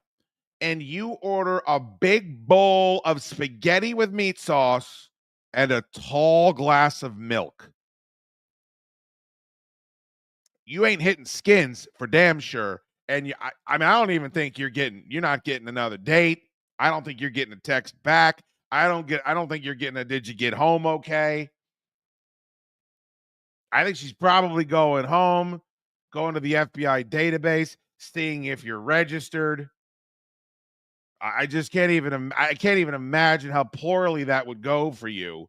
and you order a big bowl of spaghetti with meat sauce and a tall glass of milk. You ain't hitting skins for damn sure. And I mean, I don't even think you're not getting another date. I don't think you're getting a text back. I don't think you're getting a did you get home okay? I think she's probably going home, going to the FBI database, seeing if you're registered. I just can't even imagine how poorly that would go for you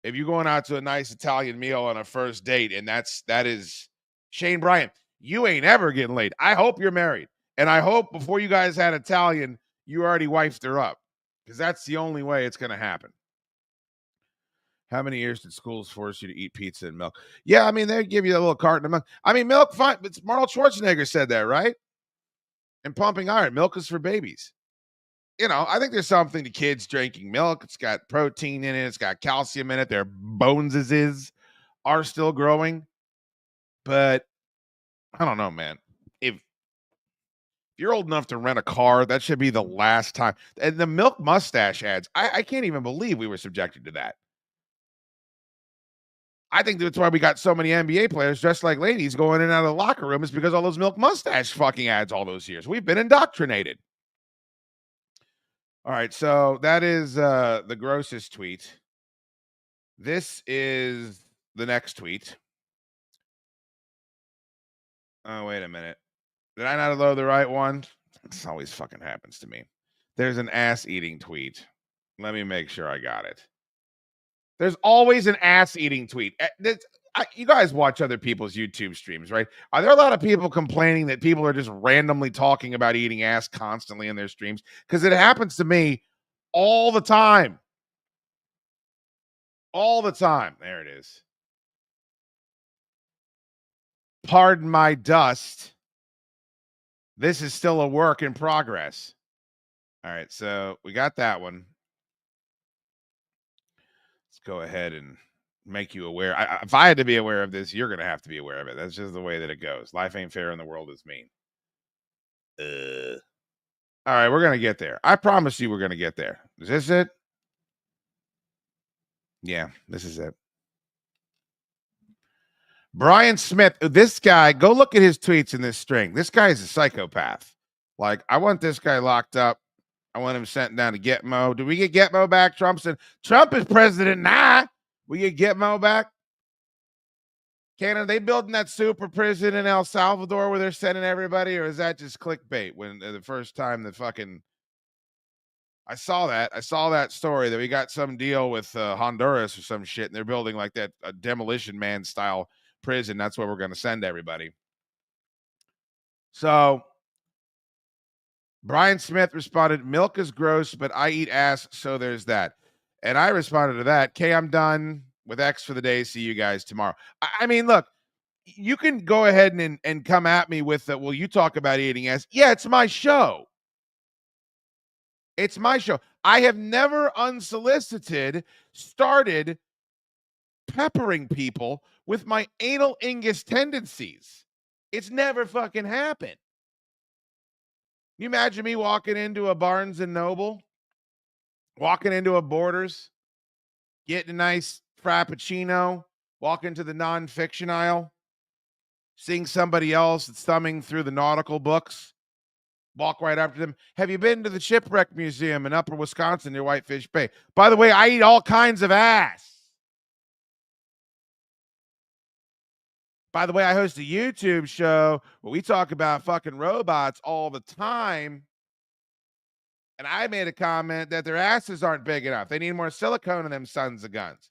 if you're going out to a nice Italian meal on a first date, and that is Shane Bryan. You ain't ever getting laid. I hope you're married, and I hope before you guys had Italian, you already wifed her up, because that's the only way it's going to happen. How many years did schools force you to eat pizza and milk? Yeah, I mean, they give you a little carton of milk. I mean, milk, fine. But Arnold Schwarzenegger said that, right? And Pumping Iron, milk is for babies. You know, I think there's something to kids drinking milk. It's got protein in it. It's got calcium in it. Their bones are still growing. But I don't know, man. If you're old enough to rent a car, that should be the last time. And the milk mustache ads, I can't even believe we were subjected to that. I think that's why we got so many NBA players dressed like ladies going in and out of the locker room, is because all those milk mustache fucking ads all those years. We've been indoctrinated. All right, so that is the grossest tweet. This is the next tweet. Oh, wait a minute. Did I not load the right one? This always fucking happens to me. There's an ass-eating tweet. Let me make sure I got it. There's always an ass-eating tweet. You guys watch other people's YouTube streams, right? Are there a lot of people complaining that people are just randomly talking about eating ass constantly in their streams? Because it happens to me all the time. All the time. There it is. Pardon my dust. This is still a work in progress. All right, so we got that one. Let's go ahead and make you aware. If I had to be aware of this, you're going to have to be aware of it. That's just the way that it goes. Life ain't fair and the world is mean. All right, we're going to get there. I promise you we're going to get there. Is this it? Yeah, this is it. Brian Smith, this guy, go look at his tweets in this string. This guy is a psychopath. Like, I want this guy locked up. I want him sent down to Gitmo. Do we get Gitmo back? Trump said, Trump is president now. We get Gitmo back? Canada, they building that super prison in El Salvador where they're sending everybody, or is that just clickbait? When the first time the fucking I saw that story that we got some deal with Honduras or some shit, and they're building like that a Demolition Man style prison. That's where we're going to send everybody. So Brian Smith responded, milk is gross, but I eat ass, so there's that. And I responded to that, okay, I'm done with X for the day. See you guys tomorrow. I mean, look, you can go ahead and come at me with, well, you talk about eating ass. Yeah, it's my show. It's my show. I have never unsolicited started peppering people with my anal ingus tendencies. It's never fucking happened. You imagine me walking into a Barnes and Noble, walking into a Borders, getting a nice Frappuccino, walking to the nonfiction aisle, seeing somebody else that's thumbing through the nautical books, walk right up to them. Have you been to the Shipwreck Museum in Upper Wisconsin near Whitefish Bay? By the way, I eat all kinds of ass. By the way, I host a YouTube show where we talk about fucking robots all the time. And I made a comment that their asses aren't big enough. They need more silicone in them sons of guns.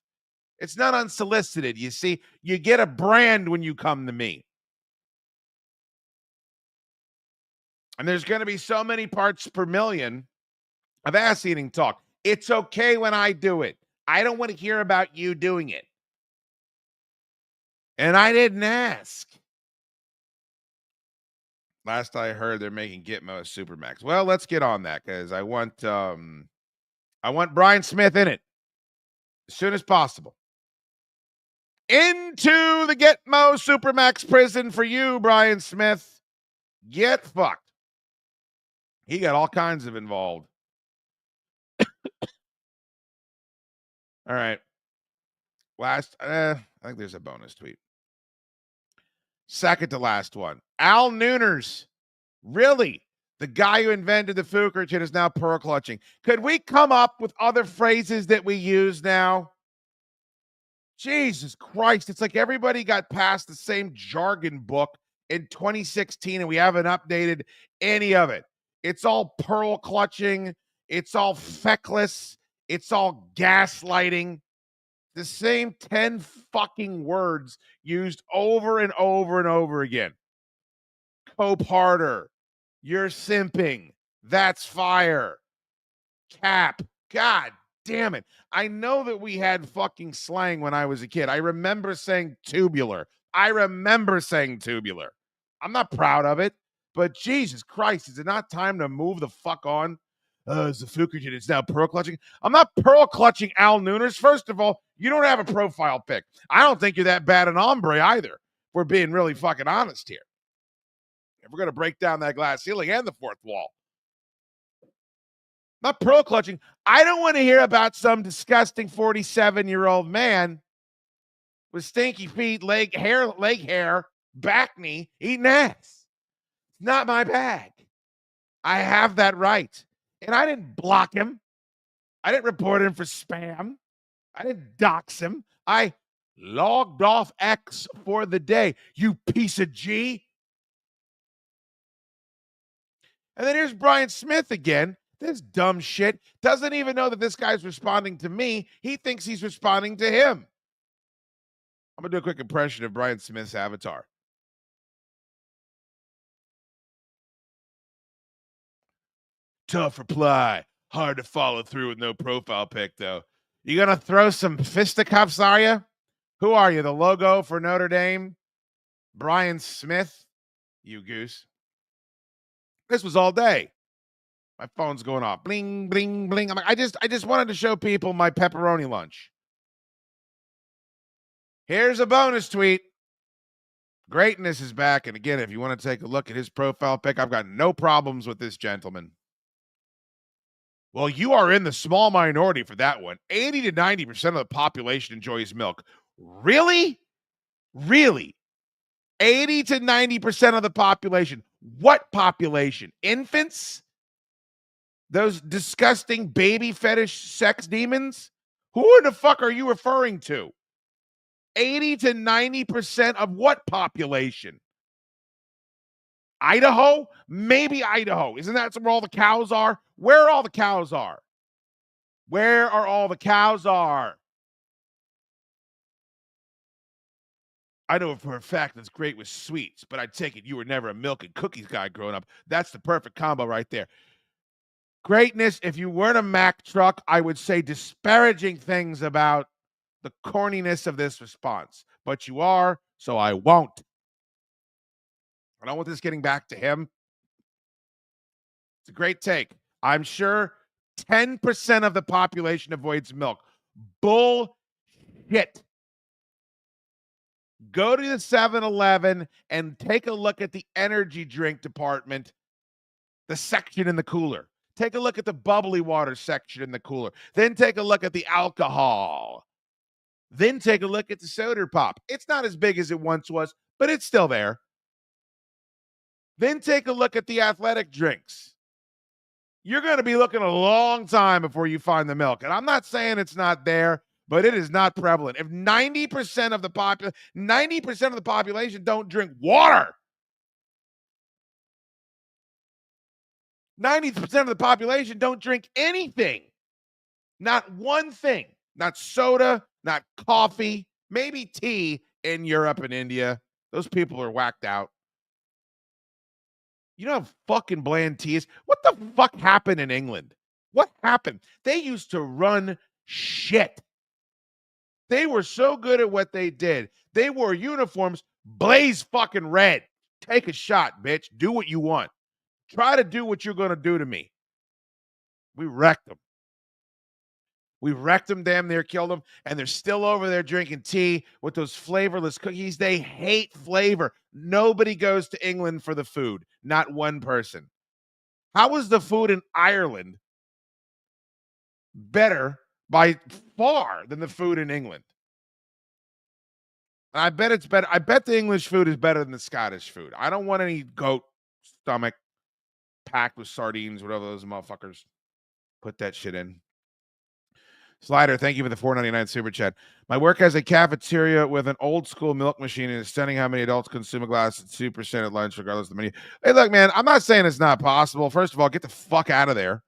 It's not unsolicited. You see, you get a brand when you come to me. And there's going to be so many parts per million of ass eating talk. It's okay when I do it. I don't want to hear about you doing it. And I didn't ask. Last I heard, they're making Gitmo a Supermax. Well, let's get on that because I want Brian Smith in it as soon as possible. Into the Gitmo Supermax prison for you, Brian Smith. Get fucked. He got all kinds of involved. All right. Last, I think there's a bonus tweet. Second to last one. Al Nooners. Really? The guy who invented the Fukerton is now pearl clutching. Could we come up with other phrases that we use now? Jesus Christ. It's like everybody got past the same jargon book in 2016 and we haven't updated any of it. It's all pearl clutching. It's all feckless. It's all gaslighting. The same 10 fucking words used over and over and over again. Cope harder. You're simping. That's fire. Cap. God damn it. I know that we had fucking slang when I was a kid. I remember saying tubular. I'm not proud of it, but Jesus Christ, is it not time to move the fuck on? It's the Fukerton. It's now pearl clutching. I'm not pearl clutching Al Nooners. First of all, you don't have a profile pic. I don't think you're that bad an hombre either. We're being really fucking honest here. If we're going to break down that glass ceiling and the fourth wall. Not pearl clutching. I don't want to hear about some disgusting 47-year-old man with stinky feet, leg hair, back knee, eating ass. It's not my bag. I have that right. And I didn't block him. I didn't report him for spam. I didn't dox him. I logged off X for the day, you piece of G. And then here's Brian Smith again. This dumb shit doesn't even know that this guy's responding to me. He thinks he's responding to him. I'm going to do a quick impression of Brian Smith's avatar. Tough reply. Hard to follow through with no profile pic, though. You going to throw some fisticuffs, are you? Who are you, the logo for Notre Dame? Brian Smith? You goose. This was all day. My phone's going off. Bling, bling, bling. I'm like, I just wanted to show people my pepperoni lunch. Here's a bonus tweet. Greatness is back. And again, if you want to take a look at his profile pic, I've got no problems with this gentleman. Well, you are in the small minority for that one. 80 to 90% of the population enjoys milk. Really? Really? 80 to 90% of the population. What population? Infants? Those disgusting baby fetish sex demons? Who in the fuck are you referring to? 80 to 90% of what population? Idaho? Maybe Idaho. Isn't that where all the cows are? Where all the cows are? Where are all the cows are? I know for a fact that's great with sweets, but I take it you were never a milk and cookies guy growing up. That's the perfect combo right there. Greatness, if you weren't a Mack truck, I would say disparaging things about the corniness of this response. But you are, so I won't. I don't want this getting back to him. It's a great take. I'm sure 10% of the population avoids milk. Bullshit. Go to the 7-Eleven and take a look at the energy drink department, the section in the cooler. Take a look at the bubbly water section in the cooler. Then take a look at the alcohol. Then take a look at the soda pop. It's not as big as it once was, but it's still there. Then take a look at the athletic drinks. You're going to be looking a long time before you find the milk. And I'm not saying it's not there, but it is not prevalent. If 90% of the population don't drink water, 90% of the population don't drink anything. Not one thing. Not soda, not coffee, maybe tea in Europe and India. Those people are whacked out. You know how fucking bland tea is? What the fuck happened in England? What happened? They used to run shit. They were so good at what they did. They wore uniforms, blaze fucking red. Take a shot, bitch. Do what you want. Try to do what you're going to do to me. We wrecked them. We wrecked them, damn near killed them, and they're still over there drinking tea with those flavorless cookies. They hate flavor. Nobody goes to England for the food. Not one person. How is the food in Ireland better by far than the food in England? I bet it's better. I bet the English food is better than the Scottish food. I don't want any goat stomach packed with sardines, whatever those motherfuckers put that shit in. Slider, thank you for the $4.99 super chat. My work has a cafeteria with an old school milk machine, and it's stunning how many adults consume a glass at 2% at lunch, regardless of the menu. Hey, look, man, I'm not saying it's not possible. First of all, get the fuck out of there.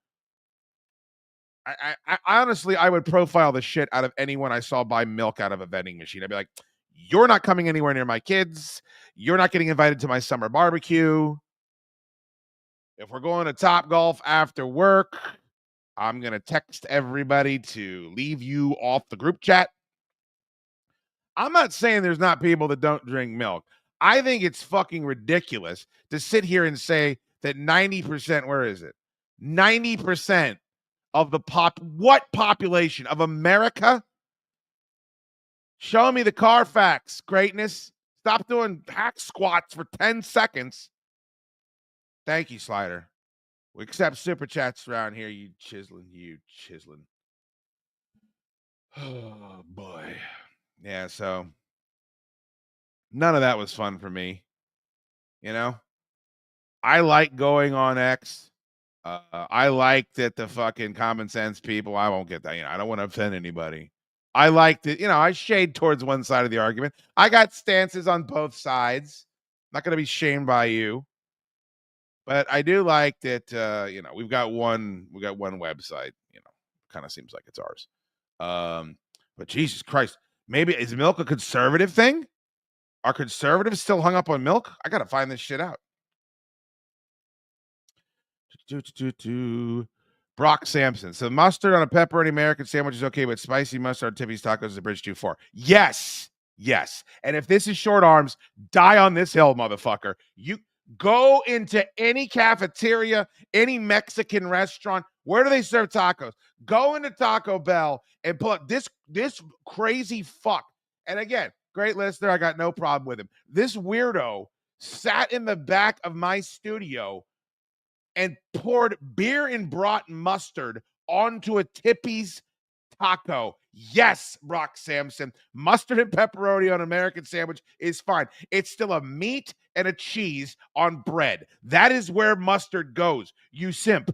I honestly, I would profile the shit out of anyone I saw buy milk out of a vending machine. I'd be like, you're not coming anywhere near my kids. You're not getting invited to my summer barbecue. If we're going to Top Golf after work, I'm going to text everybody to leave you off the group chat. I'm not saying there's not people that don't drink milk. I think it's fucking ridiculous to sit here and say that 90%, where is it? 90% of the what population of America? Show me the Carfax, greatness. Stop doing hack squats for 10 seconds. Thank you, Slider. We accept super chats around here, you chiseling. Oh, boy. Yeah, so none of that was fun for me. You know? I like going on X. I like that the fucking common sense people, I won't get that. You know, I don't want to offend anybody. I liked it. I shade towards one side of the argument. I got stances on both sides. Not going to be shamed by you. But I do like that, we've got one website, kind of seems like it's ours. But Jesus Christ, maybe is milk a conservative thing? Are conservatives still hung up on milk? I got to find this shit out. Brock Sampson. So mustard on a pepperoni American sandwich is okay, but spicy mustard on Tiffy's tacos is a bridge too far. Yes. And if this is short arms, die on this hill, motherfucker. You go into any cafeteria, any Mexican restaurant. Where do they serve tacos? Go into Taco Bell and pull up this crazy fuck. And again, great listener. I got no problem with him. This weirdo sat in the back of my studio and poured beer and brought mustard onto a Tippy's taco. Yes, Brock Sampson. Mustard and pepperoni on an American sandwich is fine. It's still a meat and a cheese on bread. That is where mustard goes, you simp.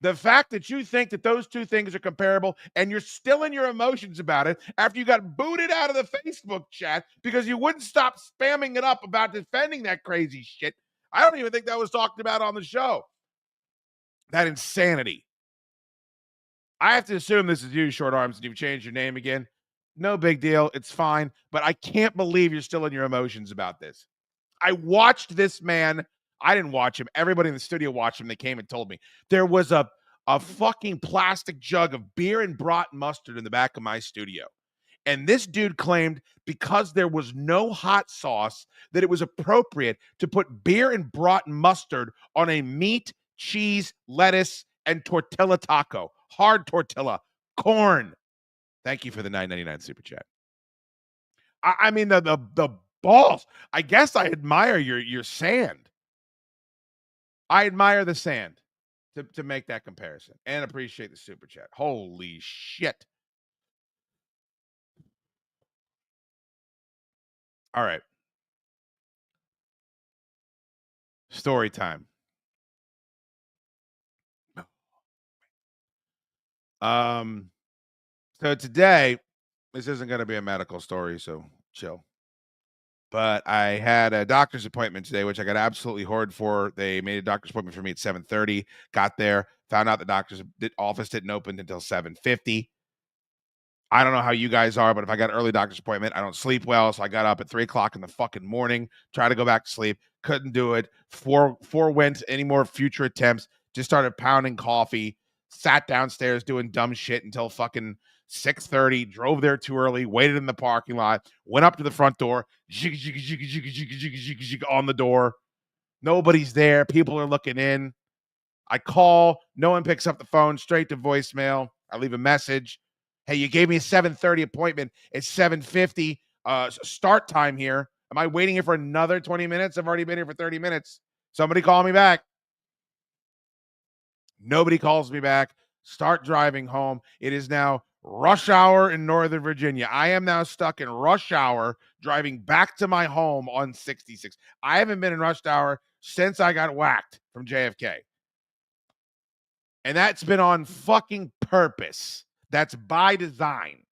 The fact that you think that those two things are comparable and you're still in your emotions about it after you got booted out of the Facebook chat because you wouldn't stop spamming it up about defending that crazy shit. I don't even think that was talked about on the show. That insanity. I have to assume this is you, Short Arms, and you've changed your name again. No big deal. It's fine. But I can't believe you're still in your emotions about this. I watched this man. I didn't watch him. Everybody in the studio watched him. They came and told me. There was a fucking plastic jug of beer and brought mustard in the back of my studio. And this dude claimed because there was no hot sauce that it was appropriate to put beer and brought mustard on a meat, cheese, lettuce, and tortilla taco. Hard tortilla. Corn. Thank you for the $9.99 super chat. I mean, the balls. I guess I admire your sand. I admire the sand to make that comparison and appreciate the super chat. Holy shit. All right. Story time. So today, this isn't going to be a medical story, so chill. But I had a doctor's appointment today, which I got absolutely horrid for. They made a doctor's appointment for me at 7:30. Got there, found out the doctor's office didn't open until 7:50. I don't know how you guys are, but if I got an early doctor's appointment, I don't sleep well. So I got up at 3:00 in the fucking morning, tried to go back to sleep, couldn't do it. Forewent any more future attempts, just started pounding coffee, sat downstairs doing dumb shit until fucking 6:30, drove there too early, waited in the parking lot, went up to the front door, on the door. Nobody's there. People are looking in. I call, no one picks up the phone, straight to voicemail. I leave a message. Hey, you gave me a 7:30 appointment. It's 7:50 start time here. Am I waiting here for another 20 minutes? I've already been here for 30 minutes. Somebody call me back. Nobody calls me back. Start driving home. It is now rush hour in Northern Virginia. I am now stuck in rush hour driving back to my home on 66. I haven't been in rush hour since I got whacked from JFK. And that's been on fucking purpose. That's by design.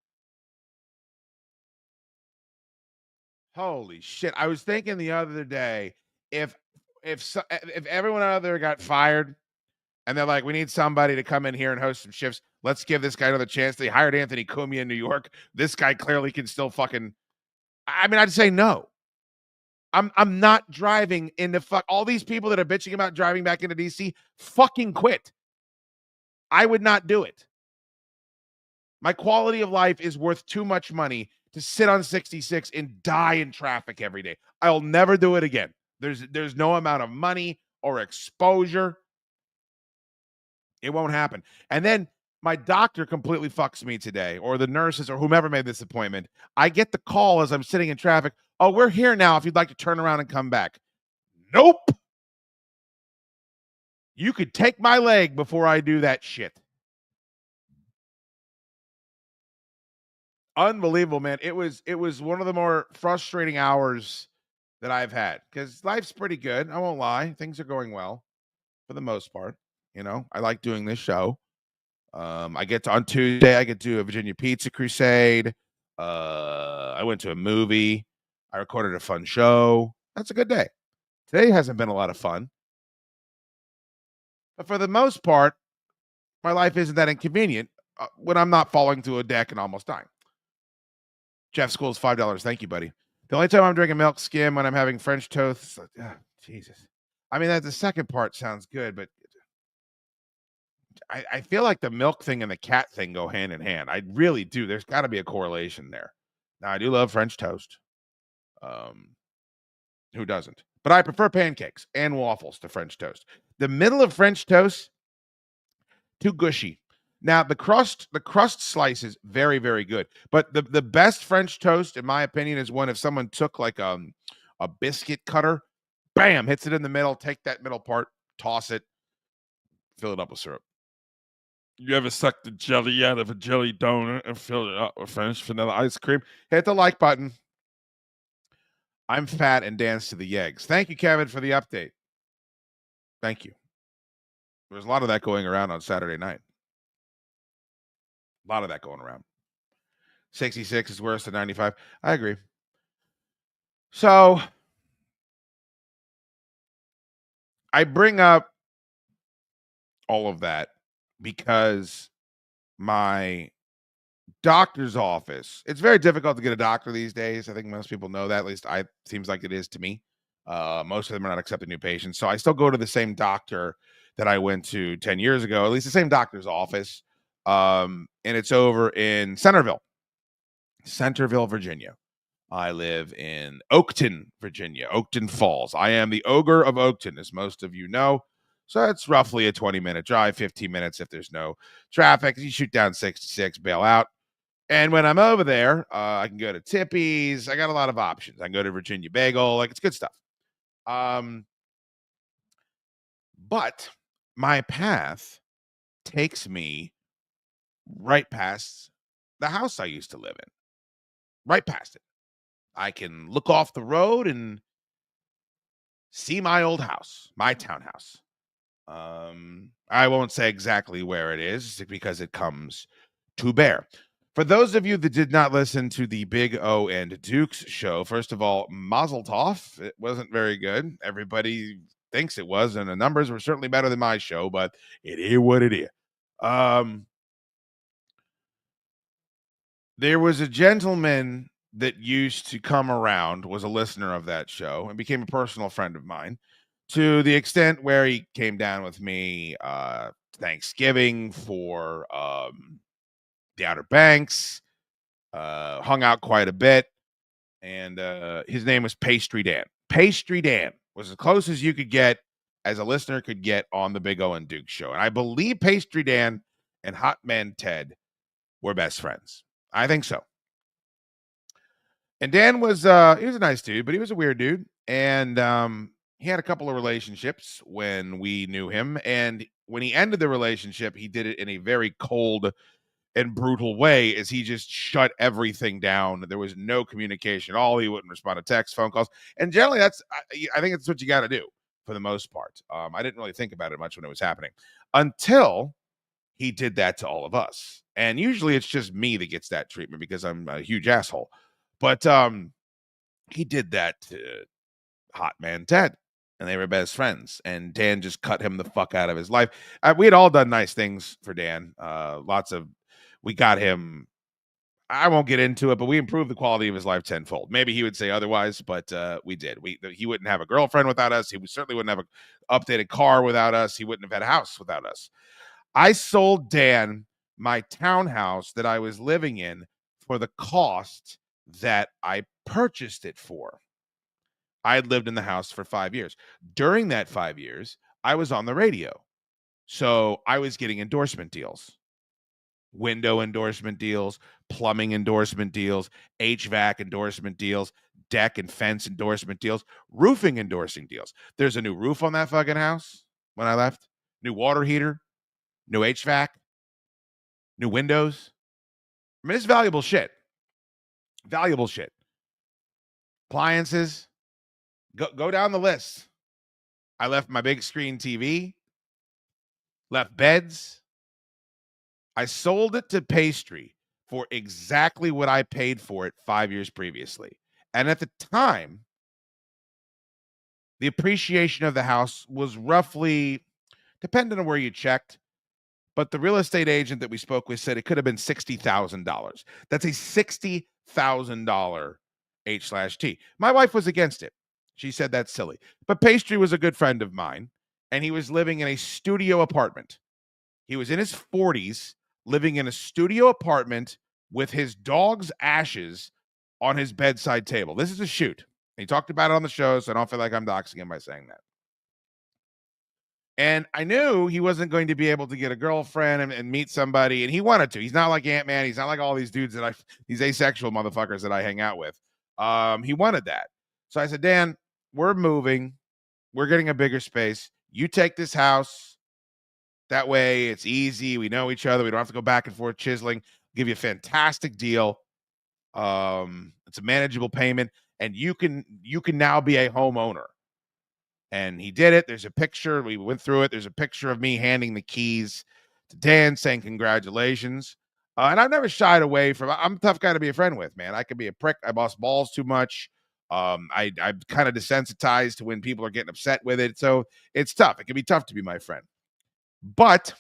Holy shit. I was thinking the other day, if everyone out there got fired and they're like, we need somebody to come in here and host some shifts, let's give this guy another chance. They hired Anthony Cumia in New York. This guy clearly can still fucking, I mean, I'd say no. I'm not driving into all these people that are bitching about driving back into DC, fucking quit. I would not do it. My quality of life is worth too much money to sit on 66 and die in traffic every day. I'll never do it again. There's no amount of money or exposure. It won't happen. And then my doctor completely fucks me today, or the nurses or whomever made this appointment. I get the call as I'm sitting in traffic. Oh, we're here now if you'd like to turn around and come back. Nope. You could take my leg before I do that shit. Unbelievable, man. It was one of the more frustrating hours that I've had because life's pretty good. I won't lie. Things are going well for the most part. I like doing this show. I get to on Tuesday. I get to do a Virginia Pizza Crusade. I went to a movie. I recorded a fun show. That's a good day. Today hasn't been a lot of fun, but for the most part, my life isn't that inconvenient when I'm not falling to a deck and almost dying. Jeff School's $5. Thank you, buddy. The only time I'm drinking milk skim when I'm having French toast. Jesus. I mean, that the second part sounds good, but I feel like the milk thing and the cat thing go hand in hand. I really do. There's got to be a correlation there. Now, I do love French toast. Who doesn't? But I prefer pancakes and waffles to French toast. The middle of French toast, too gushy. Now, the crust slice is very, very good. But the best French toast, in my opinion, is when if someone took like a biscuit cutter, bam, hits it in the middle, take that middle part, toss it, fill it up with syrup. You ever suck the jelly out of a jelly donut and fill it up with French vanilla ice cream? Hit the like button. I'm fat and dance to the eggs. Thank you, Kevin, for the update. Thank you. There's a lot of that going around on Saturday night. A lot of that going around. 66 is worse than 95. I agree. So I bring up all of that because my doctor's office, it's very difficult to get a doctor these days. I think most people know that. At least seems like it is to me. Most of them are not accepting new patients. So I still go to the same doctor that I went to 10 years ago, at least the same doctor's office. And it's over in Centerville, Virginia. I live in Oakton, Virginia, Oakton Falls. I am the ogre of Oakton, as most of you know. So it's roughly a 20-minute drive, 15 minutes if there's no traffic. You shoot down 66, bail out. And when I'm over there, I can go to Tippy's. I got a lot of options. I can go to Virginia Bagel. Like, it's good stuff. But my path takes me right past the house I used to live in. Right past it. I can look off the road and see my old house, my townhouse. I won't say exactly where it is because it comes to bear. For those of you that did not listen to the Big O and Dukes show, first of all, mazel tov. It wasn't very good. Everybody thinks it was, and the numbers were certainly better than my show, but it is what it is. There was a gentleman that used to come around, was a listener of that show, and became a personal friend of mine, to the extent where he came down with me Thanksgiving for the Outer Banks, hung out quite a bit, and his name was Pastry Dan. Pastry Dan was as close as you could get, as a listener could get on the Big O and Duke show. And I believe Pastry Dan and Hot Man Ted were best friends. I think so. And Dan was he was a nice dude, but he was a weird dude. And he had a couple of relationships when we knew him. And when he ended the relationship, he did it in a very cold and brutal way, as he just shut everything down. There was no communication at all. He wouldn't respond to text, phone calls. And generally, I think that's what you got to do for the most part. I didn't really think about it much when it was happening until he did that to all of us. And usually it's just me that gets that treatment because I'm a huge asshole. But he did that to Hot Man Ted, and they were best friends. And Dan just cut him the fuck out of his life. We had all done nice things for Dan. We got him. I won't get into it, but we improved the quality of his life tenfold. Maybe he would say otherwise, but we did. He wouldn't have a girlfriend without us. He certainly wouldn't have an updated car without us. He wouldn't have had a house without us. I sold Dan my townhouse that I was living in for the cost that I purchased it for. I had lived in the house for 5 years. During that 5 years, I was on the radio. So I was getting endorsement deals. Window endorsement deals, plumbing endorsement deals, HVAC endorsement deals, deck and fence endorsement deals, roofing endorsing deals. There's a new roof on that fucking house when I left. New water heater, new HVAC, new windows. I mean, it's valuable shit. Valuable shit. Appliances. Go down the list. I left my big screen TV. Left beds. I sold it to Pastry for exactly what I paid for it 5 years previously. And at the time, the appreciation of the house was roughly, depending on where you checked, but the real estate agent that we spoke with said it could have been $60,000. That's a $60,000 H/T. My wife was against it. She said that's silly. But Pastry was a good friend of mine, and he was living in a studio apartment. He was in his 40s, living in a studio apartment with his dog's ashes on his bedside table. This is a shoot. He talked about it on the show, so I don't feel like I'm doxing him by saying that. And I knew he wasn't going to be able to get a girlfriend and meet somebody, and he wanted to. He's not like Ant-Man. He's not like all these dudes these asexual motherfuckers that I hang out with. He wanted that. So I said, Dan, we're moving. We're getting a bigger space. You take this house. That way it's easy. We know each other. We don't have to go back and forth chiseling. Give you a fantastic deal. It's a manageable payment, and you can now be a homeowner. And he did it. There's a picture. We went through it. There's a picture of me handing the keys to Dan saying congratulations. And I've never shied away from, I'm a tough guy to be a friend with, man. I could be a prick. I bust balls too much. I'm kind of desensitized to when people are getting upset with it. So it's tough. It can be tough to be my friend. But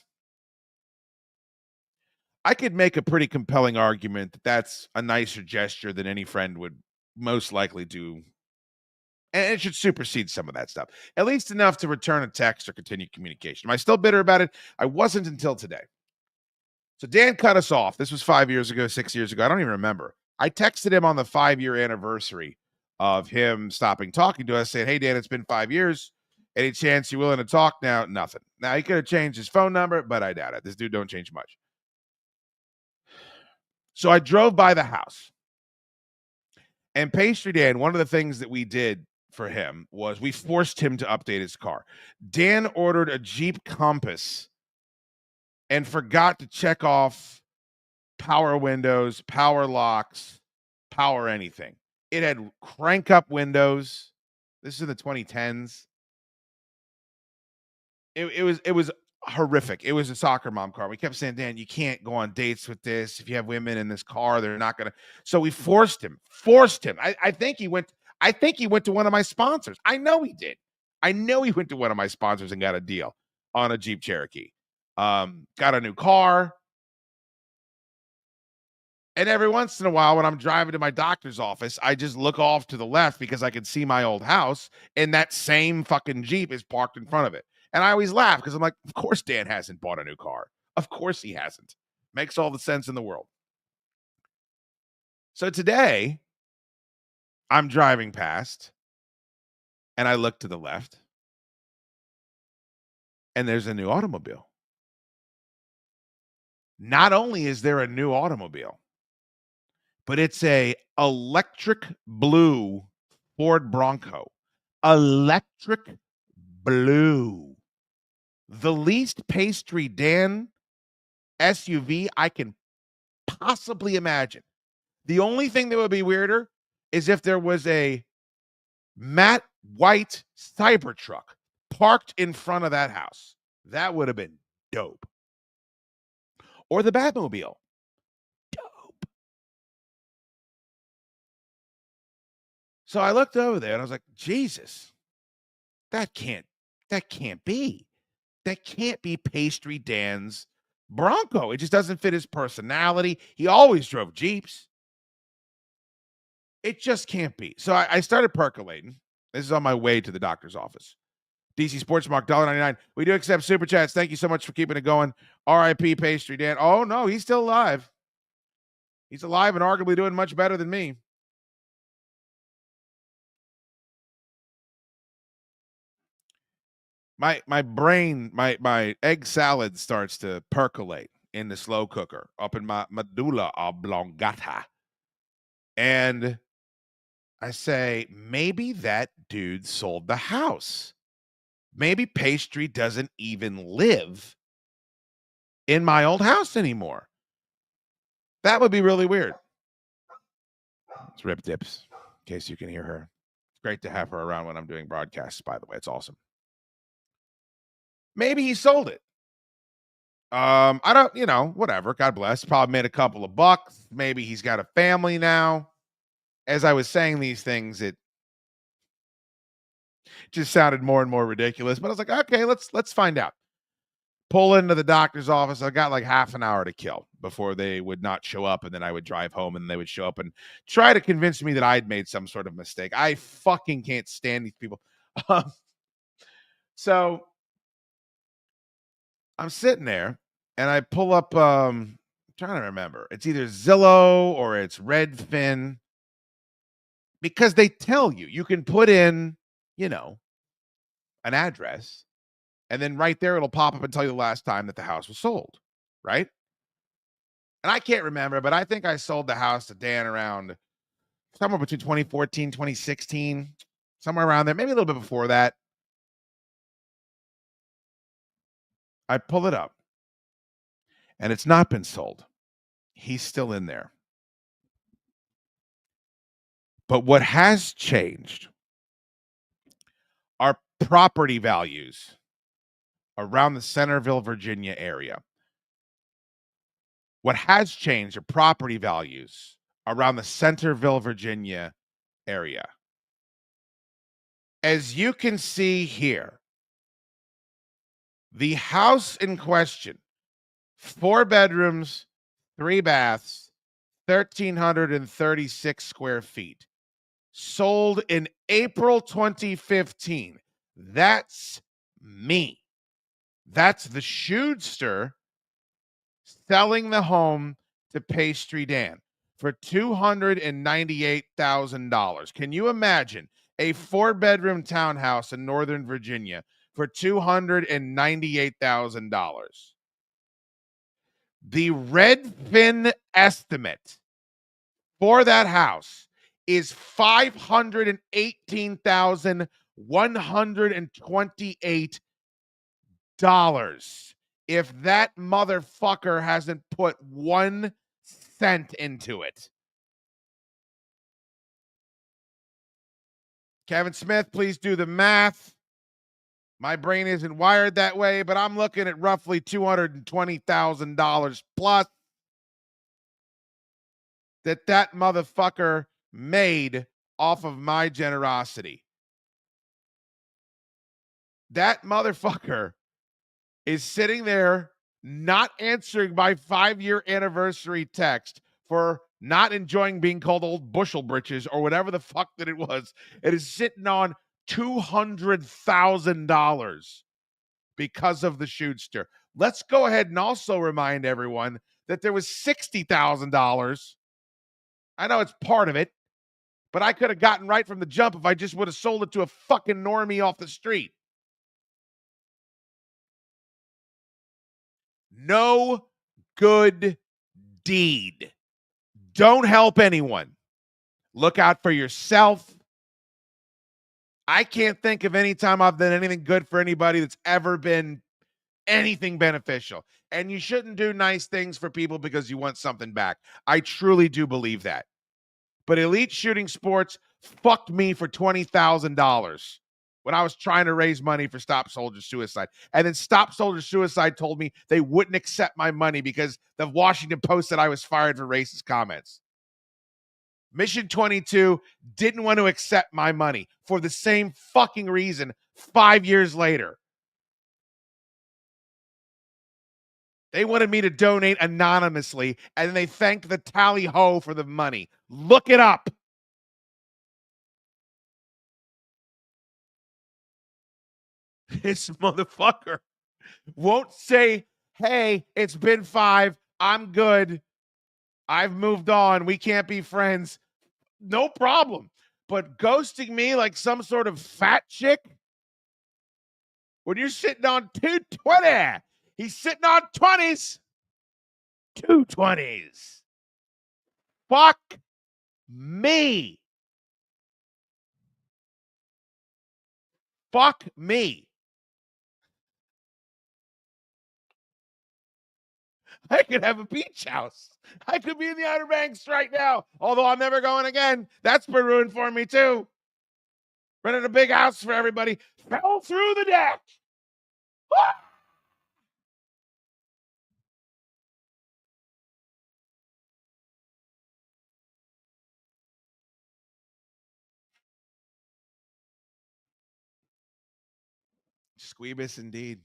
I could make a pretty compelling argument that that's a nicer gesture than any friend would most likely do. And it should supersede some of that stuff, at least enough to return a text or continue communication. Am I still bitter about it? I wasn't until today. So Dan cut us off. This was 5 years ago, 6 years ago. I don't even remember. I texted him on the 5-year anniversary of him stopping talking to us, saying, hey, Dan, it's been 5 years. Any chance you're willing to talk now? Nothing. Now, he could have changed his phone number, but I doubt it. This dude don't change much. So I drove by the house. And Pastry Dan, one of the things that we did for him was we forced him to update his car. Dan ordered a Jeep Compass and forgot to check off power windows, power locks, power anything. It had crank up windows. This is in the 2010s. It was horrific. It was a soccer mom car. We kept saying, Dan, you can't go on dates with this. If you have women in this car, they're not gonna. So we forced him. I think he went to one of my sponsors. I know he did. I know he went to one of my sponsors and got a deal on a Jeep Cherokee. Got a new car. And every once in a while, when I'm driving to my doctor's office, I just look off to the left because I can see my old house, and that same fucking Jeep is parked in front of it. And I always laugh because I'm like, of course Dan hasn't bought a new car. Of course he hasn't. Makes all the sense in the world. So today, I'm driving past, and I look to the left, and there's a new automobile. Not only is there a new automobile, but it's a electric blue Ford Bronco. Electric blue. The least Pastry Dan SUV I can possibly imagine. The only thing that would be weirder is if there was a matte white Cybertruck parked in front of that house. That would have been dope. Or the Batmobile. Dope. So I looked over there and I was like, Jesus, that can't be. That can't be Pastry Dan's Bronco. It just doesn't fit his personality. He always drove Jeeps. It just can't be. So I started percolating. This is on my way to the doctor's office. DC Sports Mark, $1.99. We do accept super chats. Thank you so much for keeping it going. RIP Pastry Dan. Oh, no, he's still alive. He's alive and arguably doing much better than me. My brain, my egg salad starts to percolate in the slow cooker up in my medulla oblongata. And I say, maybe that dude sold the house. Maybe Pastry doesn't even live in my old house anymore. That would be really weird. It's Rip Dips, in case you can hear her. It's great to have her around when I'm doing broadcasts, by the way. It's awesome. Maybe he sold it. I don't, whatever. God bless. Probably made a couple of bucks. Maybe he's got a family now. As I was saying these things, it just sounded more and more ridiculous. But I was like, okay, let's find out. Pull into the doctor's office. I got like half an hour to kill before they would not show up, and then I would drive home, and they would show up and try to convince me that I'd made some sort of mistake. I fucking can't stand these people. So I'm sitting there, and I pull up. I'm trying to remember. It's either Zillow or it's Redfin, because they tell you can put in, an address, and then right there it'll pop up and tell you the last time that the house was sold, right? And I can't remember, but I think I sold the house to Dan around somewhere between 2014, 2016, somewhere around there, maybe a little bit before that. I pull it up, and it's not been sold. He's still in there. But what has changed are property values around the Centerville, Virginia area. What has changed are property values around the Centerville, Virginia area. As you can see here, the house in question, 4 bedrooms, 3 baths, 1,336 square feet, sold in April 2015. That's me. That's the Shoedster selling the home to Pastry Dan for $298,000. Can you imagine a 4-bedroom townhouse in Northern Virginia for $298,000? The Redfin estimate for that house is $518,128. If that motherfucker hasn't put 1 cent into it. Kevin Smith, please do the math. My brain isn't wired that way, but I'm looking at roughly $220,000 plus that motherfucker made off of my generosity. That motherfucker is sitting there not answering my 5-year anniversary text for not enjoying being called old bushel britches or whatever the fuck that it was. It is sitting on $200,000 because of the Shoedster. Let's go ahead and also remind everyone that there was $60,000. I know it's part of it, but I could have gotten right from the jump if I just would have sold it to a fucking normie off the street. No good deed. Don't help anyone. Look out for yourself. I can't think of any time I've done anything good for anybody that's ever been anything beneficial. And you shouldn't do nice things for people because you want something back. I truly do believe that. But Elite Shooting Sports fucked me for $20,000 when I was trying to raise money for Stop Soldier Suicide. And then Stop Soldier Suicide told me they wouldn't accept my money because the Washington Post said I was fired for racist comments. Mission 22 didn't want to accept my money for the same fucking reason 5 years later. They wanted me to donate anonymously, and then they thanked the tally ho for the money. Look it up. This motherfucker won't say, hey, it's been 5. I'm good. I've moved on. We can't be friends. No problem. But ghosting me like some sort of fat chick when you're sitting on 220. He's sitting on 20s. 220s. Fuck me. Fuck me. I could have a beach house. I could be in the Outer Banks right now, although I'm never going again. That's been ruined for me, too. Rented a big house for everybody. Fell through the deck. Squeebus indeed.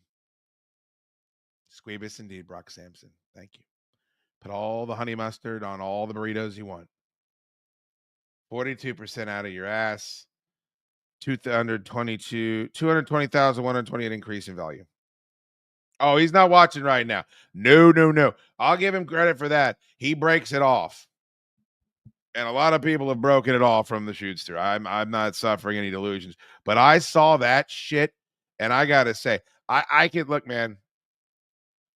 Squeebus indeed, Brock Sampson. Thank you. Put all the honey mustard on all the burritos you want. 42% out of your ass. 220,128 increase in value. Oh, he's not watching right now. No. I'll give him credit for that. He breaks it off. And a lot of people have broken it off from the shoots through. I'm not suffering any delusions. But I saw that shit, and I gotta say, I could look, man.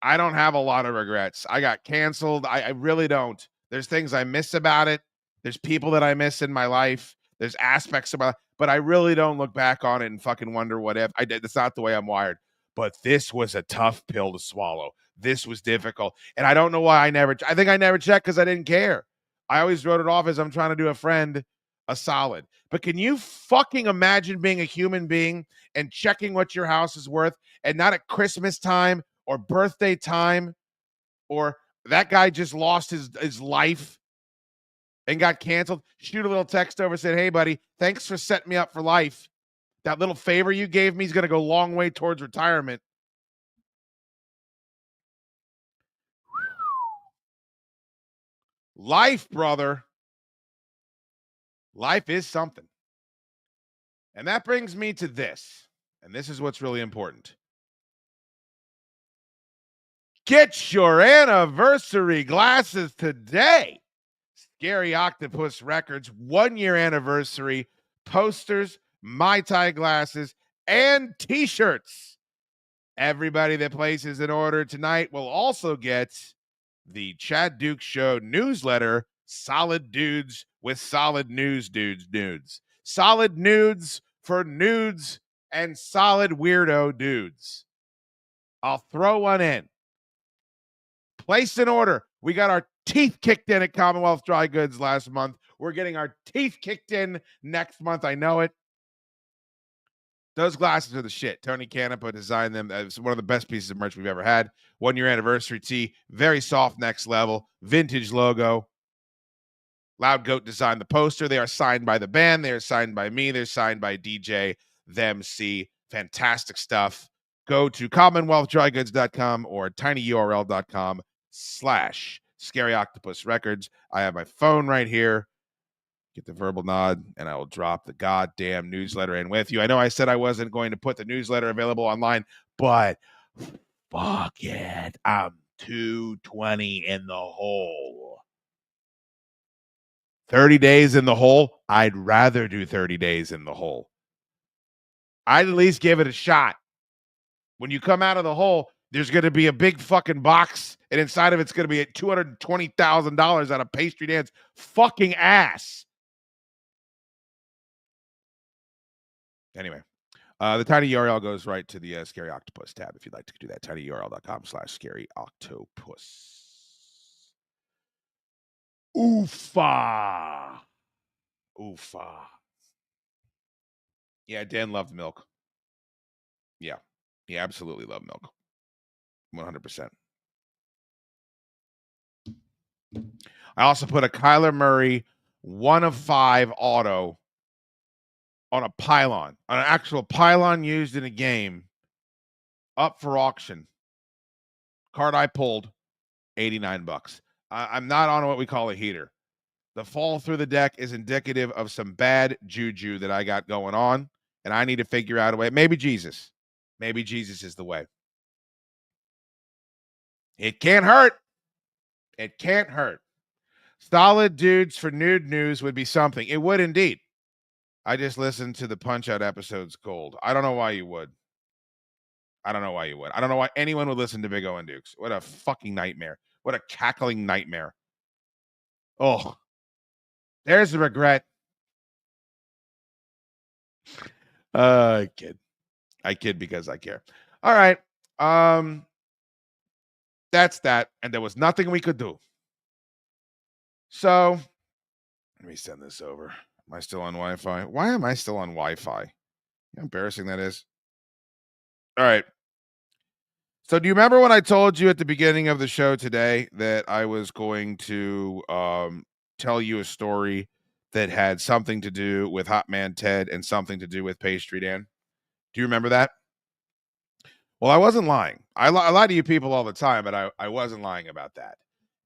I don't have a lot of regrets. I got canceled. I really don't. There's things I miss about it. There's people that I miss in my life. There's aspects of my life, but I really don't look back on it and fucking wonder what if. I did. That's not the way I'm wired. But this was a tough pill to swallow. This was difficult. And I don't know why I think I never checked because I didn't care. I always wrote it off as I'm trying to do a friend a solid. But can you fucking imagine being a human being and checking what your house is worth and not at Christmas time or birthday time, or that guy just lost his life and got canceled? Shoot a little text over, said, hey, buddy, thanks for setting me up for life. That little favor you gave me is going to go a long way towards retirement. Life, brother. Life is something. And that brings me to this. And this is what's really important. Get your anniversary glasses today. Scary Octopus Records 1-year anniversary posters, Mai Tai glasses, and t-shirts. Everybody that places an order tonight will also get the Chaddukes Show newsletter, Solid Dudes with Solid News Nudes. Solid nudes for nudes and solid weirdo dudes. I'll throw one in. Place an order. We got our teeth kicked in at Commonwealth Dry Goods last month. We're getting our teeth kicked in next month. I know it. Those glasses are the shit. Tony Canepa designed them. It's one of the best pieces of merch we've ever had. 1-year anniversary tee. Very soft, next level. Vintage logo. Loud Goat designed the poster. They are signed by the band. They are signed by me. They're signed by DJ Them C. Fantastic stuff. Go to CommonwealthDryGoods.com or tinyurl.com/Scary Octopus Records. I have my phone right here. Get the verbal nod, and I will drop the goddamn newsletter in with you. I know I said I wasn't going to put the newsletter available online, but fuck it. I'm 220 in the hole. 30 days in the hole? I'd rather do 30 days in the hole. I'd at least give it a shot. When you come out of the hole, there's going to be a big fucking box, and inside of it's going to be at $220,000 out of Pastry Dan's fucking ass. Anyway, the tiny URL goes right to the Scary Octopus tab if you'd like to do that. tinyurl.com/Scary Octopus. Oofa. Yeah, Dan loved milk. Yeah, he absolutely loved milk. 100%. I also put a Kyler Murray 1 of 5 auto on a pylon, on an actual pylon used in a game, up for auction. Card I pulled, $89. I'm not on what we call a heater. The fall through the deck is indicative of some bad juju that I got going on, and I need to figure out a way. Maybe Jesus. Maybe Jesus is the way. It can't hurt. It can't hurt. Solid dudes for nude news would be something. It would indeed. I just listened to the Punch-Out episodes cold. I don't know why you would. I don't know why anyone would listen to Big O and Dukes. What a fucking nightmare. What a cackling nightmare. Oh, there's the regret. I kid. I kid because I care. All right. That's that. And there was nothing we could do. So, let me send this over. Am I still on Wi-Fi? Why am I still on Wi-Fi? How embarrassing that is. All right. So do you remember when I told you at the beginning of the show today that I was going to tell you a story that had something to do with Hot Man Ted and something to do with Pastry Dan? Do you remember that? Well, I wasn't lying. I lie to you people all the time, but I wasn't lying about that.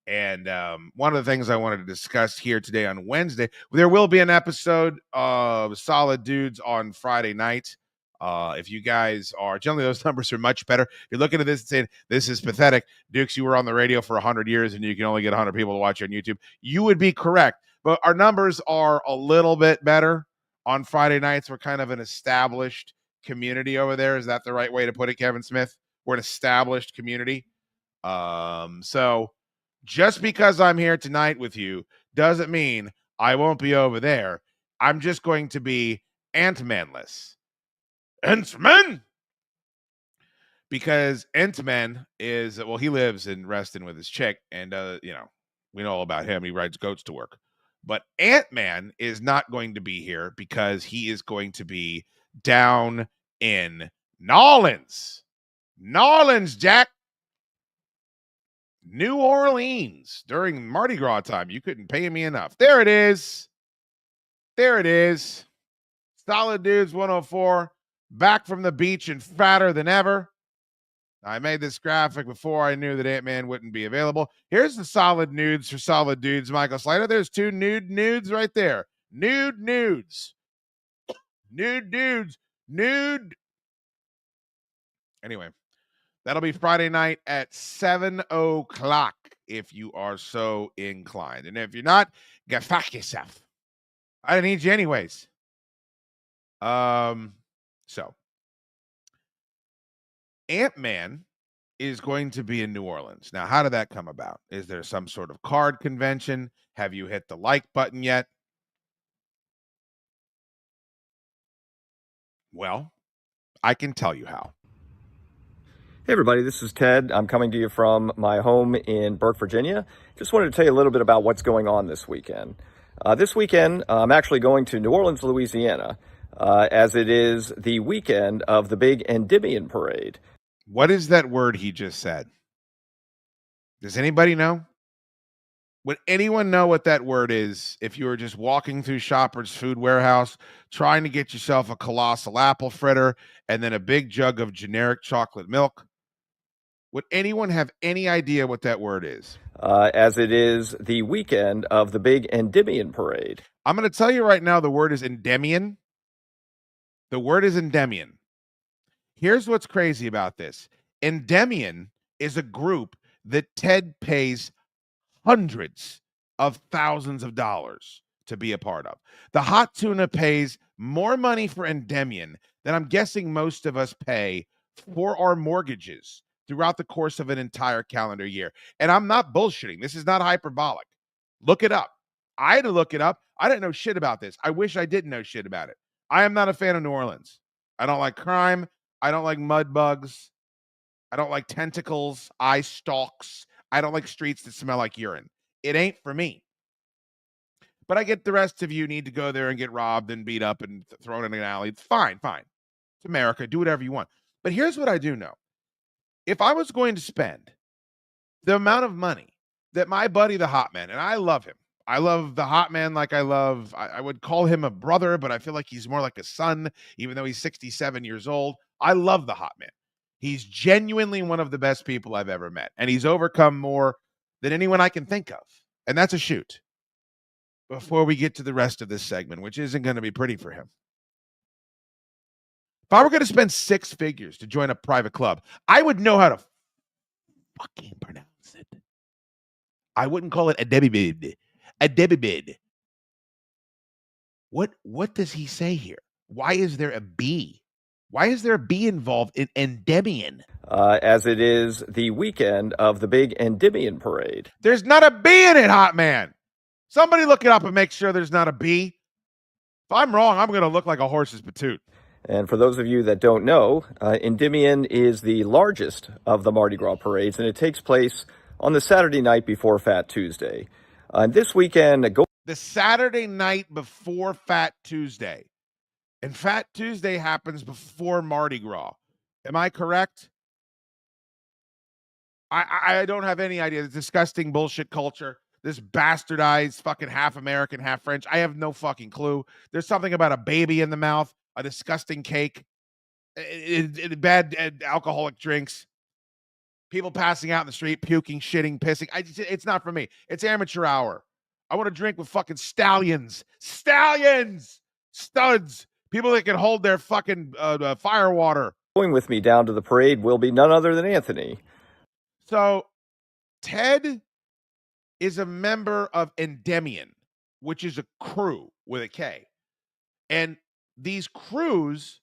And one of the things I wanted to discuss here today on Wednesday, there will be an episode of Solid Dudes on Friday night. If you guys are, generally those numbers are much better. If you're looking at this and saying, this is pathetic, Dukes, you were on the radio for 100 years and you can only get 100 people to watch you on YouTube, you would be correct. But our numbers are a little bit better on Friday nights. We're kind of an established community over there. Is that the right way to put it, Kevin Smith? We're an established community. So just because I'm here tonight with you doesn't mean I won't be over there. I'm just going to be Ant-Man-less. Ant-Man! Because Ant-Man is, well, he lives in Reston with his chick, and, we know all about him. He rides goats to work. But Ant-Man is not going to be here because he is going to be down in Nolans. Nolans, Jack. New Orleans during Mardi Gras time. You couldn't pay me enough. There it is. There it is. Solid Dudes 104. Back from the beach and fatter than ever. I made this graphic before I knew that Ant-Man wouldn't be available. Here's the solid nudes for Solid Dudes, Michael Slater. There's two nudes right there. Nudes. Nude dudes. Nude. Anyway, that'll be Friday night at 7 o'clock if you are so inclined. And if you're not, go fuck yourself. I didn't need you anyways. So Ant-Man is going to be in New Orleans. Now, how did that come about? Is there some sort of card convention? Have you hit the like button yet? Well, I can tell you how. Hey everybody, this is Ted. I'm coming to you from my home in Burke, Virginia. Just wanted to tell you a little bit about what's going on this weekend. This weekend, I'm actually going to New Orleans, Louisiana, as it is the weekend of the big Endymion Parade. What is that word he just said? Does anybody know? Would anyone know what that word is if you were just walking through Shoppers Food Warehouse trying to get yourself a colossal apple fritter and then a big jug of generic chocolate milk? Would anyone have any idea what that word is? As it is the weekend of the big Endymion Parade. I'm going to tell you right now, the word is Endymion. The word is Endymion. Here's what's crazy about this. Endymion is a group that Ted pays hundreds of thousands of dollars to be a part of. The Hot Tuna pays more money for Endymion than I'm guessing most of us pay for our mortgages throughout the course of an entire calendar year. And I'm not bullshitting. This is not hyperbolic. Look it up. I had to look it up. I didn't know shit about this. I wish I didn't know shit about it. I am not a fan of New Orleans. I don't like crime. I don't like mud bugs. I don't like tentacles, eye stalks. I don't like streets that smell like urine. It ain't for me. But I get the rest of you need to go there and get robbed and beat up and thrown in an alley. It's fine. It's America. Do whatever you want. But here's what I do know. If I was going to spend the amount of money that my buddy, the Hot Man, and I love him. I love the Hot Man like I would call him a brother, but I feel like he's more like a son, even though he's 67 years old. I love the Hot Man. He's genuinely one of the best people I've ever met. And he's overcome more than anyone I can think of. And that's a shoot. Before we get to the rest of this segment, which isn't going to be pretty for him. If I were going to spend 6 figures to join a private club, I would know how to fucking pronounce it. I wouldn't call it a Debbie bid. A Debbie bid. What does he say here? Why is there a B? Why is there a B involved in Endymion? As it is the weekend of the big Endymion Parade. There's not a B in it, Hot Man. Somebody look it up and make sure there's not a B. If I'm wrong, I'm going to look like a horse's patoot. And for those of you that don't know, Endymion is the largest of the Mardi Gras parades, and it takes place on the Saturday night before Fat Tuesday. This weekend, the Saturday night before Fat Tuesday. And Fat Tuesday happens before Mardi Gras. Am I correct? I don't have any idea. The disgusting bullshit culture. This bastardized fucking half American, half French. I have no fucking clue. There's something about a baby in the mouth, a disgusting cake. bad alcoholic drinks, people passing out in the street, puking, shitting, pissing. It's not for me. It's amateur hour. I want to drink with fucking stallions, studs, people that can hold their fucking fire water. Going with me down to the parade will be none other than Anthony. So Ted is a member of Endymion, which is a crew with a K. And these crews,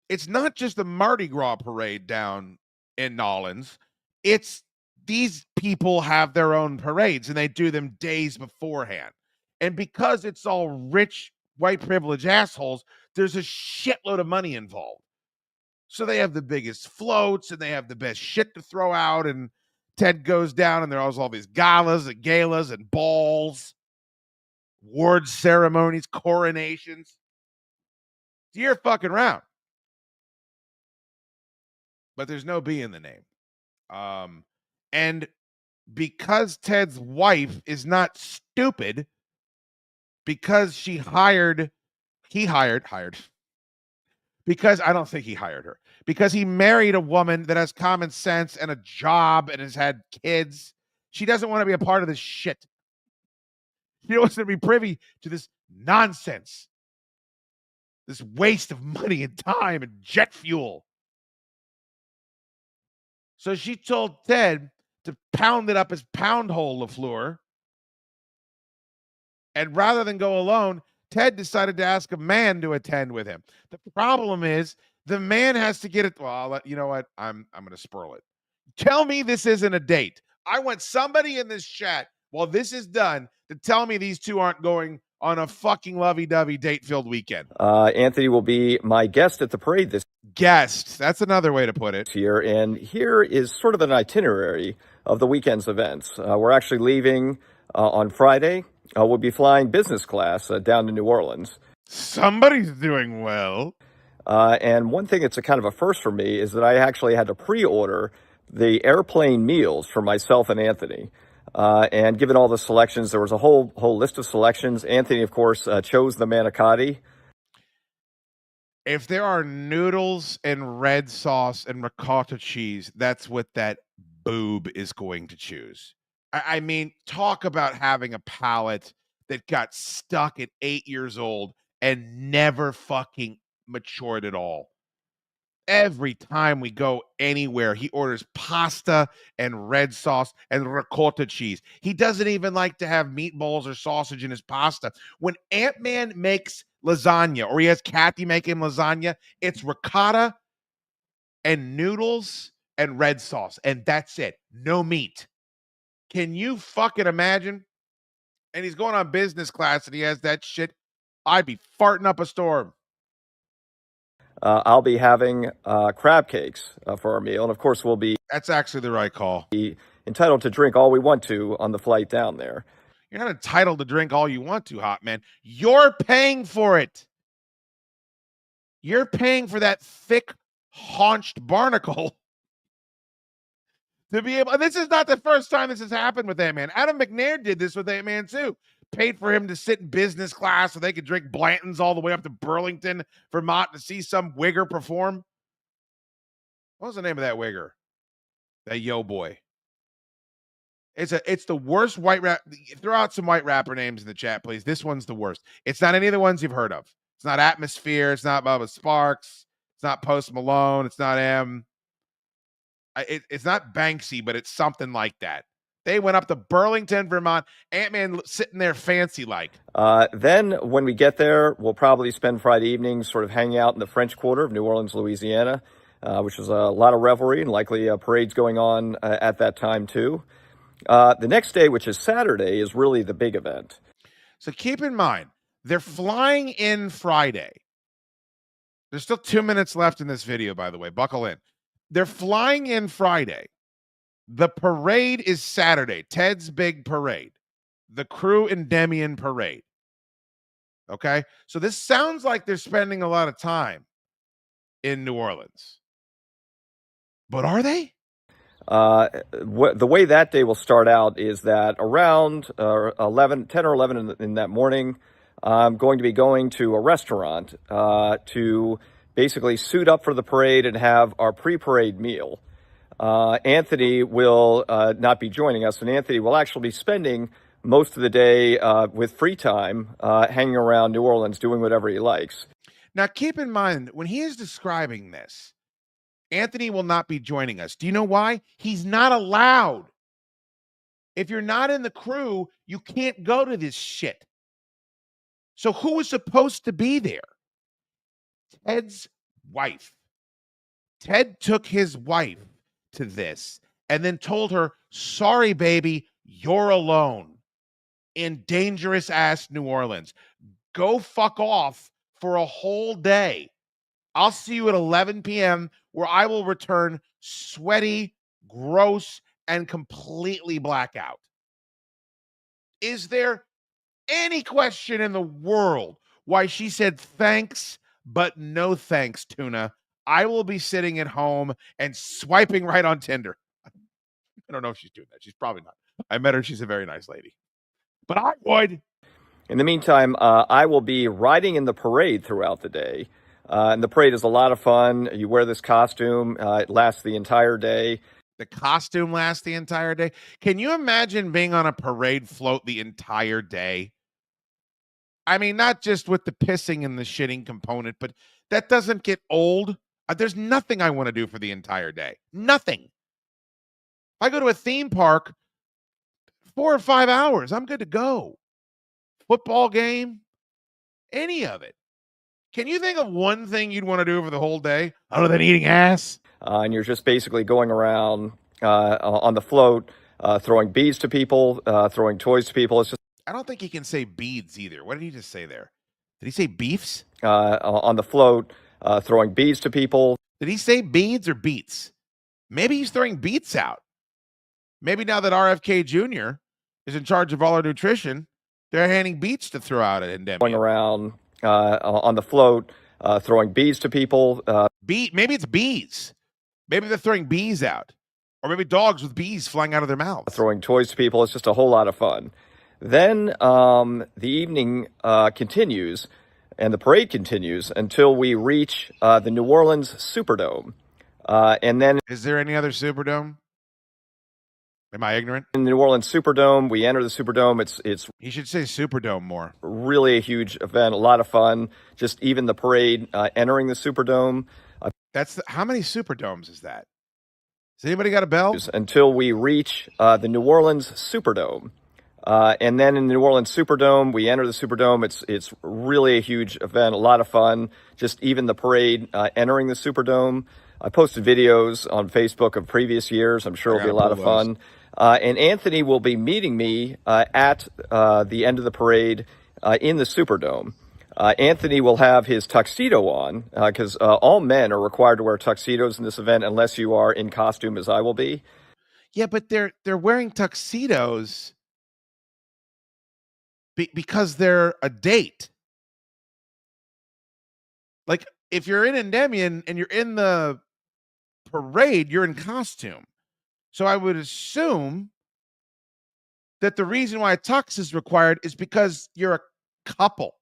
it's not just the Mardi Gras parade down in Nolens. It's these people have their own parades and they do them days beforehand. And because it's all rich, white privileged assholes, there's a shitload of money involved. So they have the biggest floats and they have the best shit to throw out. And Ted goes down and there's all these galas and balls, award ceremonies, coronations. It's year fucking round. But there's no B in the name. And because Ted's wife is not stupid, because he hired, because I don't think he hired her, because he married a woman that has common sense and a job and has had kids. She doesn't want to be a part of this shit. She wants to be privy to this nonsense, this waste of money and time and jet fuel. So she told Ted to pound it up his pound hole LaFleur. And rather than go alone, Ted decided to ask a man to attend with him. The problem is the man has to get it. Well, you know what? I'm going to spurl it. Tell me this isn't a date. I want somebody in this chat while this is done to tell me these two aren't going on a fucking lovey-dovey date-filled weekend. Anthony will be my guest at the parade this Guest. That's another way to put it. year, and here is sort of an itinerary of the weekend's events. We're actually leaving on Friday. We'll be flying business class down to New Orleans. Somebody's doing well. And one thing that's a kind of a first for me is that I actually had to pre-order the airplane meals for myself and Anthony. And given all the selections, there was a whole list of selections. Anthony, of course, chose the manicotti. If there are noodles and red sauce and ricotta cheese, that's what that boob is going to choose. I mean, talk about having a palate that got stuck at 8 years old and never fucking matured at all. Every time we go anywhere, he orders pasta and red sauce and ricotta cheese. He doesn't even like to have meatballs or sausage in his pasta. When Ant-Man makes lasagna, or he has Kathy make him lasagna, it's ricotta and noodles and red sauce, and that's it. No meat. Can you fucking imagine? And he's going on business class and he has that shit. I'd be farting up a storm. I'll be having crab cakes for our meal. And of course, we'll be That's actually the right call. entitled to drink all we want to on the flight down there. You're not entitled to drink all you want to, hot man. You're paying for it. You're paying for that thick haunched barnacle to be able. And this is not the first time this has happened with Ant-Man. Adam McNair did this with Ant-Man too. Paid for him to sit in business class so they could drink Blanton's all the way up to Burlington, Vermont to see some wigger perform. What was the name of that wigger? That yo boy. It's the worst white rap. Throw out some white rapper names in the chat, please. This one's the worst. It's not any of the ones you've heard of. It's not Atmosphere. It's not Bubba Sparks. It's not Post Malone. It's not M. It's not Banksy, but it's something like that. They went up to Burlington, Vermont. Ant-Man sitting there fancy like. Then when we get there, we'll probably spend Friday evening sort of hanging out in the French Quarter of New Orleans, Louisiana, which is a lot of revelry and likely parades going on at that time too. The next day, which is Saturday, is really the big event. So keep in mind, they're flying in Friday. There's still 2 minutes left in this video, by the way. Buckle in. They're flying in Friday. The parade is Saturday. Ted's big parade. The crew Endymion parade. Okay? So this sounds like they're spending a lot of time in New Orleans. But are they? The way that day will start out is that around 10 or 11 in that morning, I'm going to be going to a restaurant to basically suit up for the parade and have our pre-parade meal. Anthony will not be joining us, and Anthony will actually be spending most of the day with free time hanging around New Orleans doing whatever he likes. Now, keep in mind, when he is describing this, Anthony will not be joining us. Do you know why? He's not allowed. If you're not in the crew, you can't go to this shit. So who was supposed to be there? Ted's wife. Ted took his wife to this and then told her, sorry, baby, you're alone in dangerous ass New Orleans. Go fuck off for a whole day. I'll see you at 11 p.m. where I will return sweaty, gross, and completely blackout. Is there any question in the world why she said thanks, but no thanks, Tuna? I will be sitting at home and swiping right on Tinder. I don't know if she's doing that. She's probably not. I met her. She's a very nice lady. But I would. In the meantime, I will be riding in the parade throughout the day. And the parade is a lot of fun. You wear this costume. It lasts the entire day. The costume lasts the entire day. Can you imagine being on a parade float the entire day? I mean, not just with the pissing and the shitting component, but that doesn't get old. There's nothing I want to do for the entire day. Nothing. If I go to a theme park, 4 or 5 hours, I'm good to go. Football game, any of it. Can you think of one thing you'd want to do for the whole day other than eating ass? And you're just basically going around on the float, throwing beads to people, throwing toys to people. It's just. I don't think he can say beads either. What did he just say there? Did he say beefs? On the float, throwing beads to people. Did he say beads or beats? Maybe he's throwing beats out. Maybe now that RFK Jr. is in charge of all our nutrition, they're handing beats to throw out at Endeavor. Going around on the float, throwing beads to people. Maybe it's bees. Maybe they're throwing bees out. Or maybe dogs with bees flying out of their mouths. Throwing toys to people. It's just a whole lot of fun. Then the evening continues and the parade continues until we reach the New Orleans Superdome. And then. Is there any other Superdome? Am I ignorant? In the New Orleans Superdome, we enter the Superdome. It's. He should say Superdome more. Really a huge event, a lot of fun. Just even the parade entering the Superdome. How many Superdomes is that? Has anybody got a bell? Until we reach the New Orleans Superdome. And then in the New Orleans Superdome, we enter the Superdome. It's really a huge event, a lot of fun. Just even the parade entering the Superdome. I posted videos on Facebook of previous years. I'm sure it'll be a lot of fun. And Anthony will be meeting me at the end of the parade in the Superdome. Anthony will have his tuxedo on because all men are required to wear tuxedos in this event unless you are in costume as I will be. Yeah, but they're wearing tuxedos because they're a date. Like if you're in Endymion and you're in the parade, you're in costume. So I would assume that the reason why a tux is required is because you're a couple.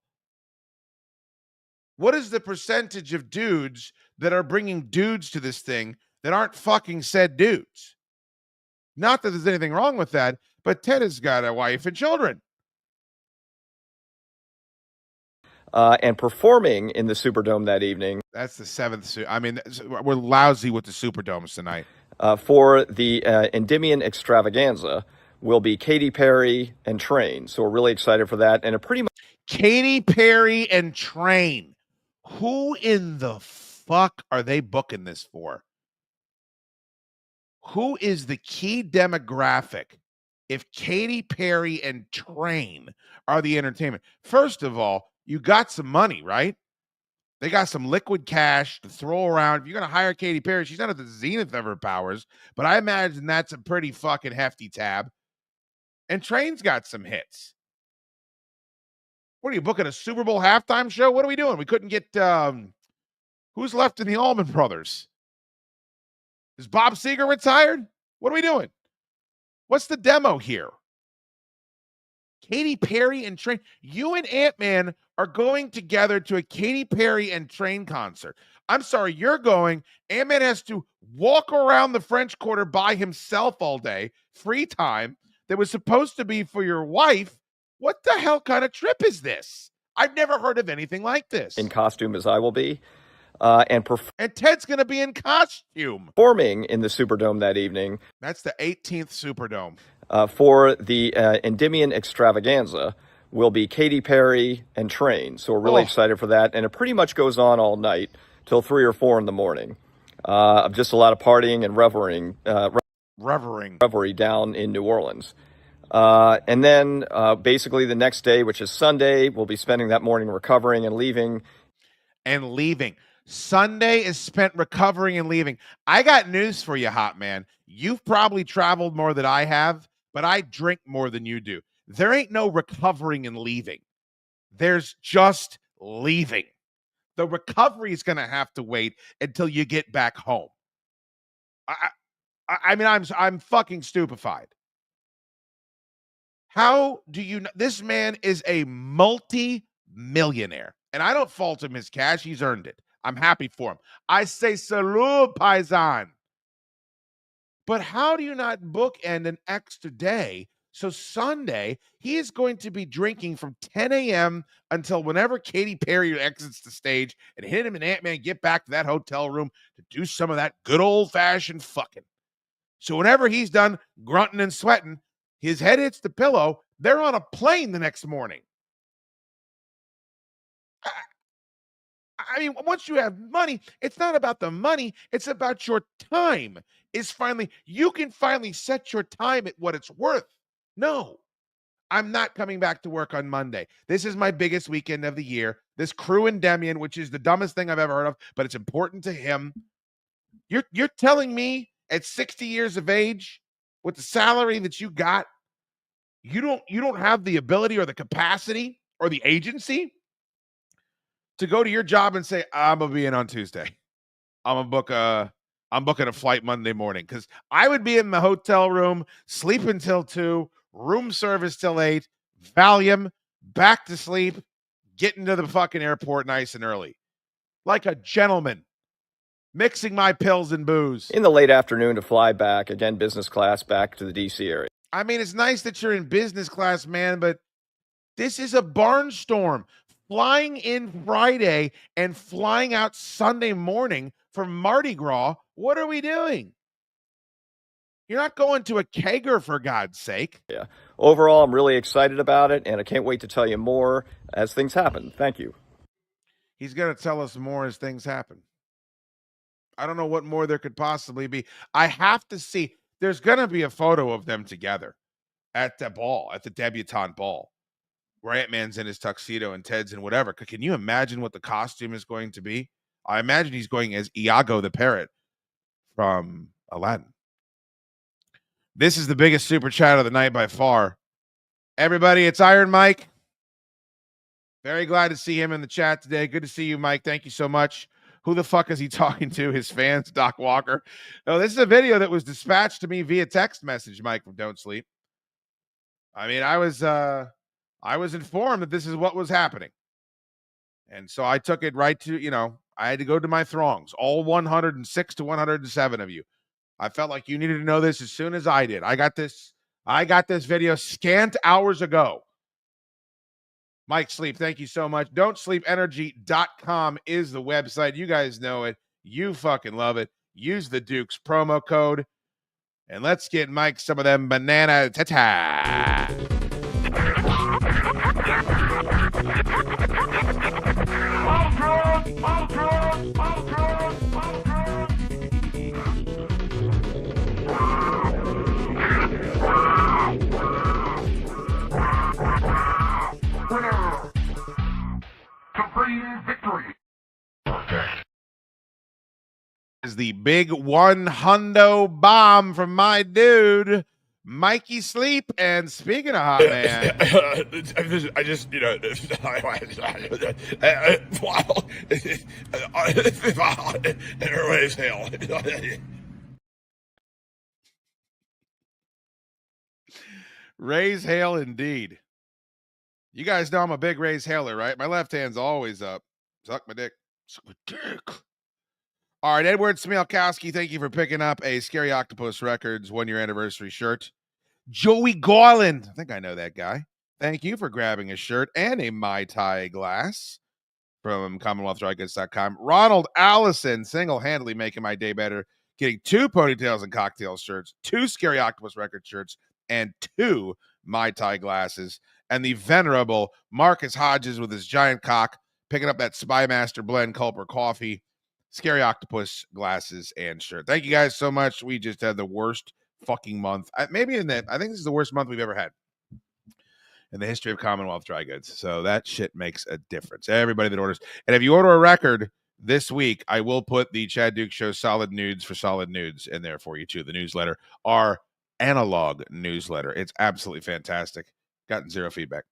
What is the percentage of dudes that are bringing dudes to this thing that aren't fucking said dudes? Not that there's anything wrong with that, but Ted has got a wife and children. And performing in the Superdome that evening. That's the seventh. I mean, we're lousy with the Superdomes tonight. For the Endymion Extravaganza will be Katy Perry and Train. So we're really excited for that. And a pretty much. Katy Perry and Train. Who in the fuck are they booking this for? Who is the key demographic if Katy Perry and Train are the entertainment? First of all, you got some money, right? They got some liquid cash to throw around. If you're going to hire Katy Perry, she's not at the zenith of her powers, but I imagine that's a pretty fucking hefty tab. And Train's got some hits. What are you booking, a Super Bowl halftime show? What are we doing? We couldn't get who's left in the Allman Brothers? Is Bob Seger retired? What are we doing? What's the demo here? Katy Perry and Train. You and Ant-Man are going together to a Katy Perry and Train concert. I'm sorry, you're going. Ant-Man has to walk around the French Quarter by himself all day, free time, that was supposed to be for your wife. What the hell kind of trip is this? I've never heard of anything like this. In costume as I will be. And Ted's going to be in costume. Performing in the Superdome that evening. That's the 18th Superdome. For the Endymion Extravaganza will be Katy Perry and Train. So we're really excited for that. And it pretty much goes on all night till 3 or 4 in the morning. Just a lot of partying and reverie down in New Orleans. And then basically the next day, which is Sunday, we'll be spending that morning recovering and leaving. Sunday is spent recovering and leaving. I got news for you, hot man. You've probably traveled more than I have, but I drink more than you do. There ain't no recovering and leaving. There's just leaving. The recovery is going to have to wait until you get back home. I mean, I'm fucking stupefied. How do you know? This man is a multi-millionaire, and I don't fault him his cash. He's earned it. I'm happy for him. I say salud, paisan. But how do you not bookend an extra day? So Sunday, he is going to be drinking from 10 a.m. until whenever Katy Perry exits the stage, and him and Ant-Man get back to that hotel room to do some of that good old-fashioned fucking. So whenever he's done grunting and sweating, his head hits the pillow. They're on a plane the next morning. I mean, once you have money, it's not about the money. It's about your time. You can finally set your time at what it's worth. No, I'm not coming back to work on Monday. This is my biggest weekend of the year. This crew Endymion, which is the dumbest thing I've ever heard of, but it's important to him. You're telling me at 60 years of age, with the salary that you got, you don't have the ability or the capacity or the agency to go to your job and say, I'm gonna be in on Tuesday. I'm booking a flight Monday morning, because I would be in the hotel room, sleep until 2, room service till 8, Valium, back to sleep, getting to the fucking airport nice and early. Like a gentleman, mixing my pills and booze. In the late afternoon to fly back, again, business class, back to the D.C. area. I mean, it's nice that you're in business class, man, but this is a barnstorm. Flying in Friday and flying out Sunday morning for Mardi Gras. What are we doing? You're not going to a kegger, for God's sake. Yeah. Overall, I'm really excited about it, and I can't wait to tell you more as things happen. Thank you. He's going to tell us more as things happen. I don't know what more there could possibly be. I have to see. There's going to be a photo of them together at the ball, at the debutante ball, where Ant-Man's in his tuxedo and Ted's in whatever. Can you imagine what the costume is going to be? I imagine he's going as Iago the parrot from Aladdin. This is the biggest super chat of the night by far. Everybody, it's Iron Mike. Very glad to see him in the chat today. Good to see you, Mike. Thank you so much. Who the fuck is he talking to? His fans, Doc Walker. No, this is a video that was dispatched to me via text message, Mike from Don't Sleep. I mean, I was informed that this is what was happening. And so I took it right to, I had to go to my throngs, all 106 to 107 of you. I felt like you needed to know this as soon as I did. I got this video scant hours ago. Mike Sleep, thank you so much. Don'tSleepEnergy.com is the website. You guys know it. You fucking love it. Use the Dukes promo code. And let's get Mike some of them banana tata. Is the big 100 bomb from my dude, Mikey Sleep. And speaking of hot man, I just, raise hell. Raise hail indeed. You guys know I'm a big Ray's hailer, right? My left hand's always up. Suck my dick. Suck my dick. All right, Edward Smielkowski, thank you for picking up a Scary Octopus Records 1-year anniversary shirt. Joey Garland, I think I know that guy. Thank you for grabbing a shirt and a Mai Tai glass from CommonwealthDryGoods.com. Ronald Allison, single-handedly making my day better, getting 2 Ponytails and Cocktails shirts, 2 Scary Octopus Record shirts, and 2 Mai Tai glasses. And the venerable Marcus Hodges with his giant cock, picking up that Spymaster Blend Culper coffee, Scary Octopus glasses, and shirt. Thank you guys so much. We just had the worst fucking month. I think this is the worst month we've ever had in the history of Commonwealth Dry Goods. So that shit makes a difference. Everybody that orders. And if you order a record this week, I will put the Chad Dukes Show Solid Nudes for Solid Nudes in there for you too. The newsletter, our analog newsletter. It's absolutely fantastic. Gotten 0 feedback.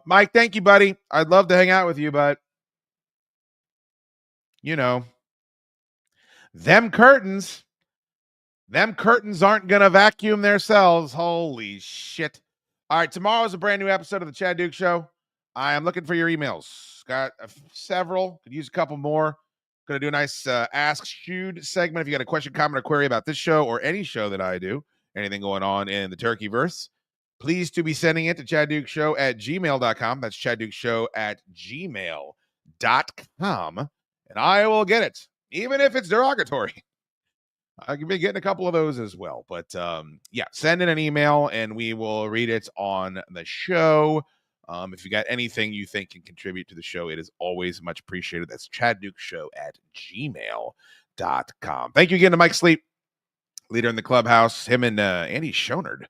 Mike, thank you, buddy. I'd love to hang out with you, but you know, them curtains aren't going to vacuum themselves. Holy shit. All right, tomorrow's a brand new episode of the Chad Dukes Show. I am looking for your emails. Got several. Could use a couple more. Going to do a nice Ask Shoot segment. If you got a question, comment, or query about this show or any show that I do, anything going on in the Turkeyverse, please to be sending it to chaddukesshow@gmail.com. That's chaddukesshow@gmail.com. And I will get it, even if it's derogatory. I can be getting a couple of those as well. But yeah, send in an email and we will read it on the show. If you got anything you think can contribute to the show, it is always much appreciated. That's chaddukesshow@gmail.com. Thank you again to Mike Sleep, leader in the clubhouse. Him and Andy Schonard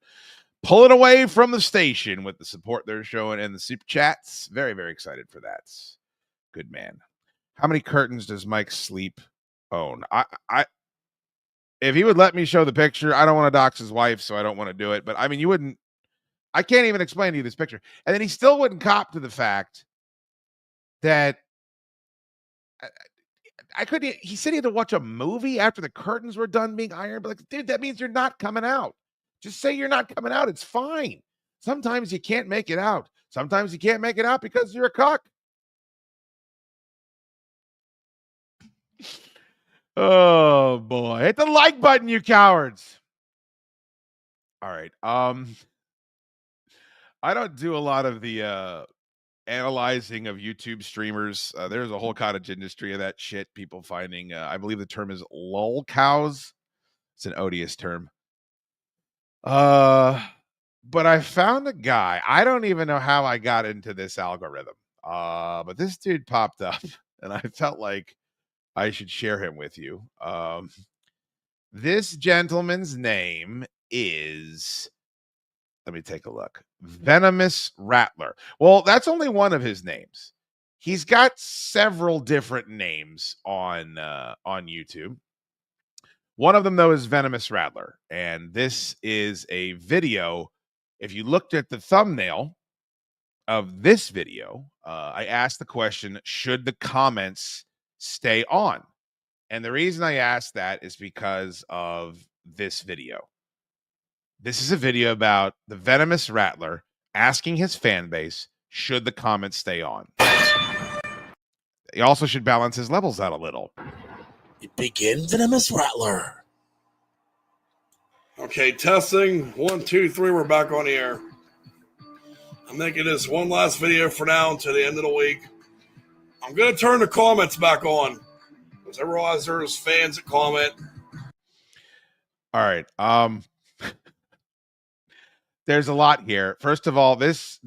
pulling away from the station with the support they're showing in the super chats. Very, very excited for that. Good man. How many curtains does Mike Sleep own? If he would let me show the picture, I don't want to dox his wife, so I don't want to do it. But I mean, I can't even explain to you this picture. And then he still wouldn't cop to the fact that I couldn't. He said he had to watch a movie after the curtains were done being ironed. But like, dude, that means you're not coming out. Just say you're not coming out. It's fine. Sometimes you can't make it out. Sometimes you can't make it out because you're a cuck. Oh boy. Hit the like button, you cowards. All right. I don't do a lot of the analyzing of YouTube streamers. There's a whole cottage industry of that shit. People finding I believe the term is lol cows. It's an odious term. But I found a guy. I don't even know how I got into this algorithm. But this dude popped up and I felt like I should share him with you. This gentleman's name is, let me take a look, Venomous Rattler. Well, that's only one of his names. He's got several different names on YouTube. One of them, though, is Venomous Rattler. And this is a video. If you looked at the thumbnail of this video, I asked the question, should the comments stay on? And the reason I asked that is because of this video. This is a video about the Venomous Rattler asking his fan base, should the comments stay on? He also should balance his levels out a little. Begin, Venomous Rattler. Okay, testing. 1, 2, 3, we're back on the air. I'm making this one last video for now until the end of the week. I'm going to turn the comments back on, because I realize there's fans that comment. All right. There's a lot here. First of all, this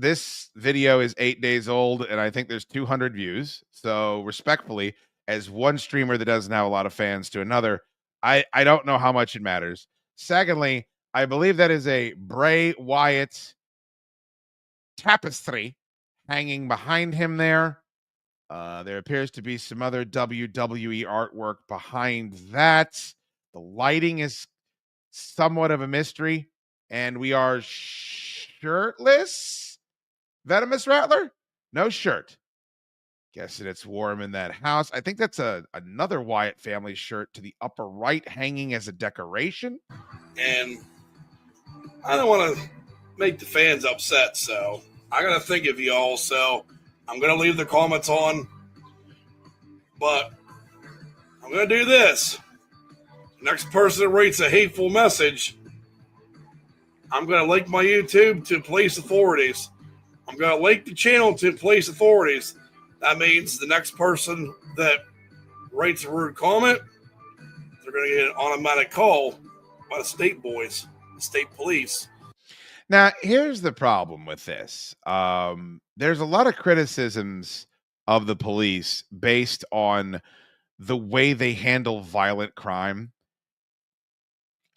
video is 8 days old, and I think there's 200 views. So respectfully, as one streamer that doesn't have a lot of fans to another, I don't know how much it matters. Secondly, I believe that is a Bray Wyatt tapestry hanging behind him there. There appears to be some other WWE artwork behind that. The lighting is somewhat of a mystery. And we are shirtless. Venomous Rattler? No shirt. Guessing it's warm in that house. I think that's another Wyatt family shirt to the upper right, hanging as a decoration. And I don't want to make the fans upset, so I got to think of y'all, so I'm going to leave the comments on. But I'm going to do this. Next person that writes a hateful message, I'm going to link my YouTube to police authorities. I'm going to link the channel to police authorities. That means the next person that writes a rude comment, they're going to get an automatic call by the state boys, the state police. Now, here's the problem with this. There's a lot of criticisms of the police based on the way they handle violent crime.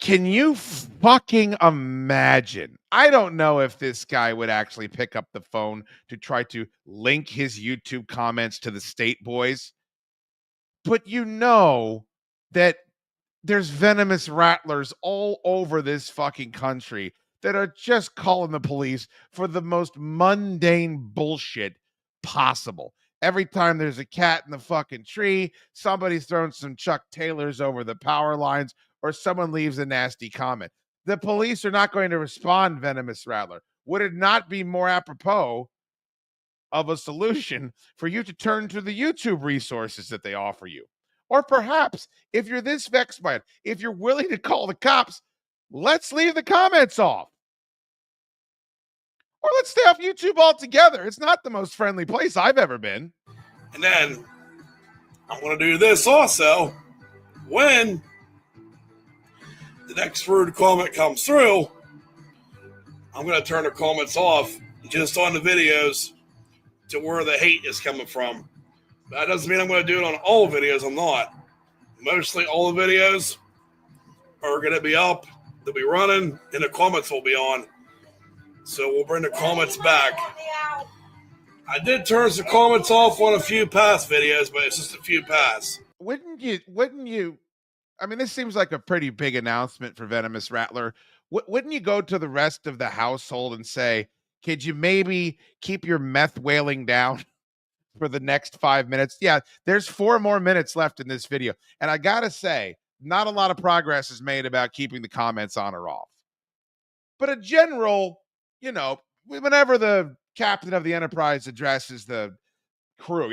Can you fucking imagine? I don't know if this guy would actually pick up the phone to try to link his YouTube comments to the state boys. But you know that there's venomous rattlers all over this fucking country that are just calling the police for the most mundane bullshit possible. Every time there's a cat in the fucking tree, somebody's throwing some Chuck Taylors over the power lines, or someone leaves a nasty comment. The police are not going to respond, venomous rattler. Would it not be more apropos of a solution for you to turn to the YouTube resources that they offer you? Or perhaps, if you're this vexed by it, if you're willing to call the cops, let's leave the comments off. Or let's stay off YouTube altogether. It's not the most friendly place I've ever been. And then I'm going to do this also. When the next rude comment comes through, I'm going to turn the comments off just on the videos to where the hate is coming from. That doesn't mean I'm going to do it on all videos. I'm not. Mostly all the videos are going to be up, they'll be running, and the comments will be on. So we'll bring the comments back. I did turn some comments off on a few past videos, but it's just a few past. Wouldn't you, I mean, this seems like a pretty big announcement for Venomous Rattler. Wouldn't you go to the rest of the household and say, could you maybe keep your meth wailing down for the next 5 minutes? Yeah, there's 4 more minutes left in this video. And I got to say, not a lot of progress is made about keeping the comments on or off. But a general, you know, whenever the captain of the Enterprise addresses the crew,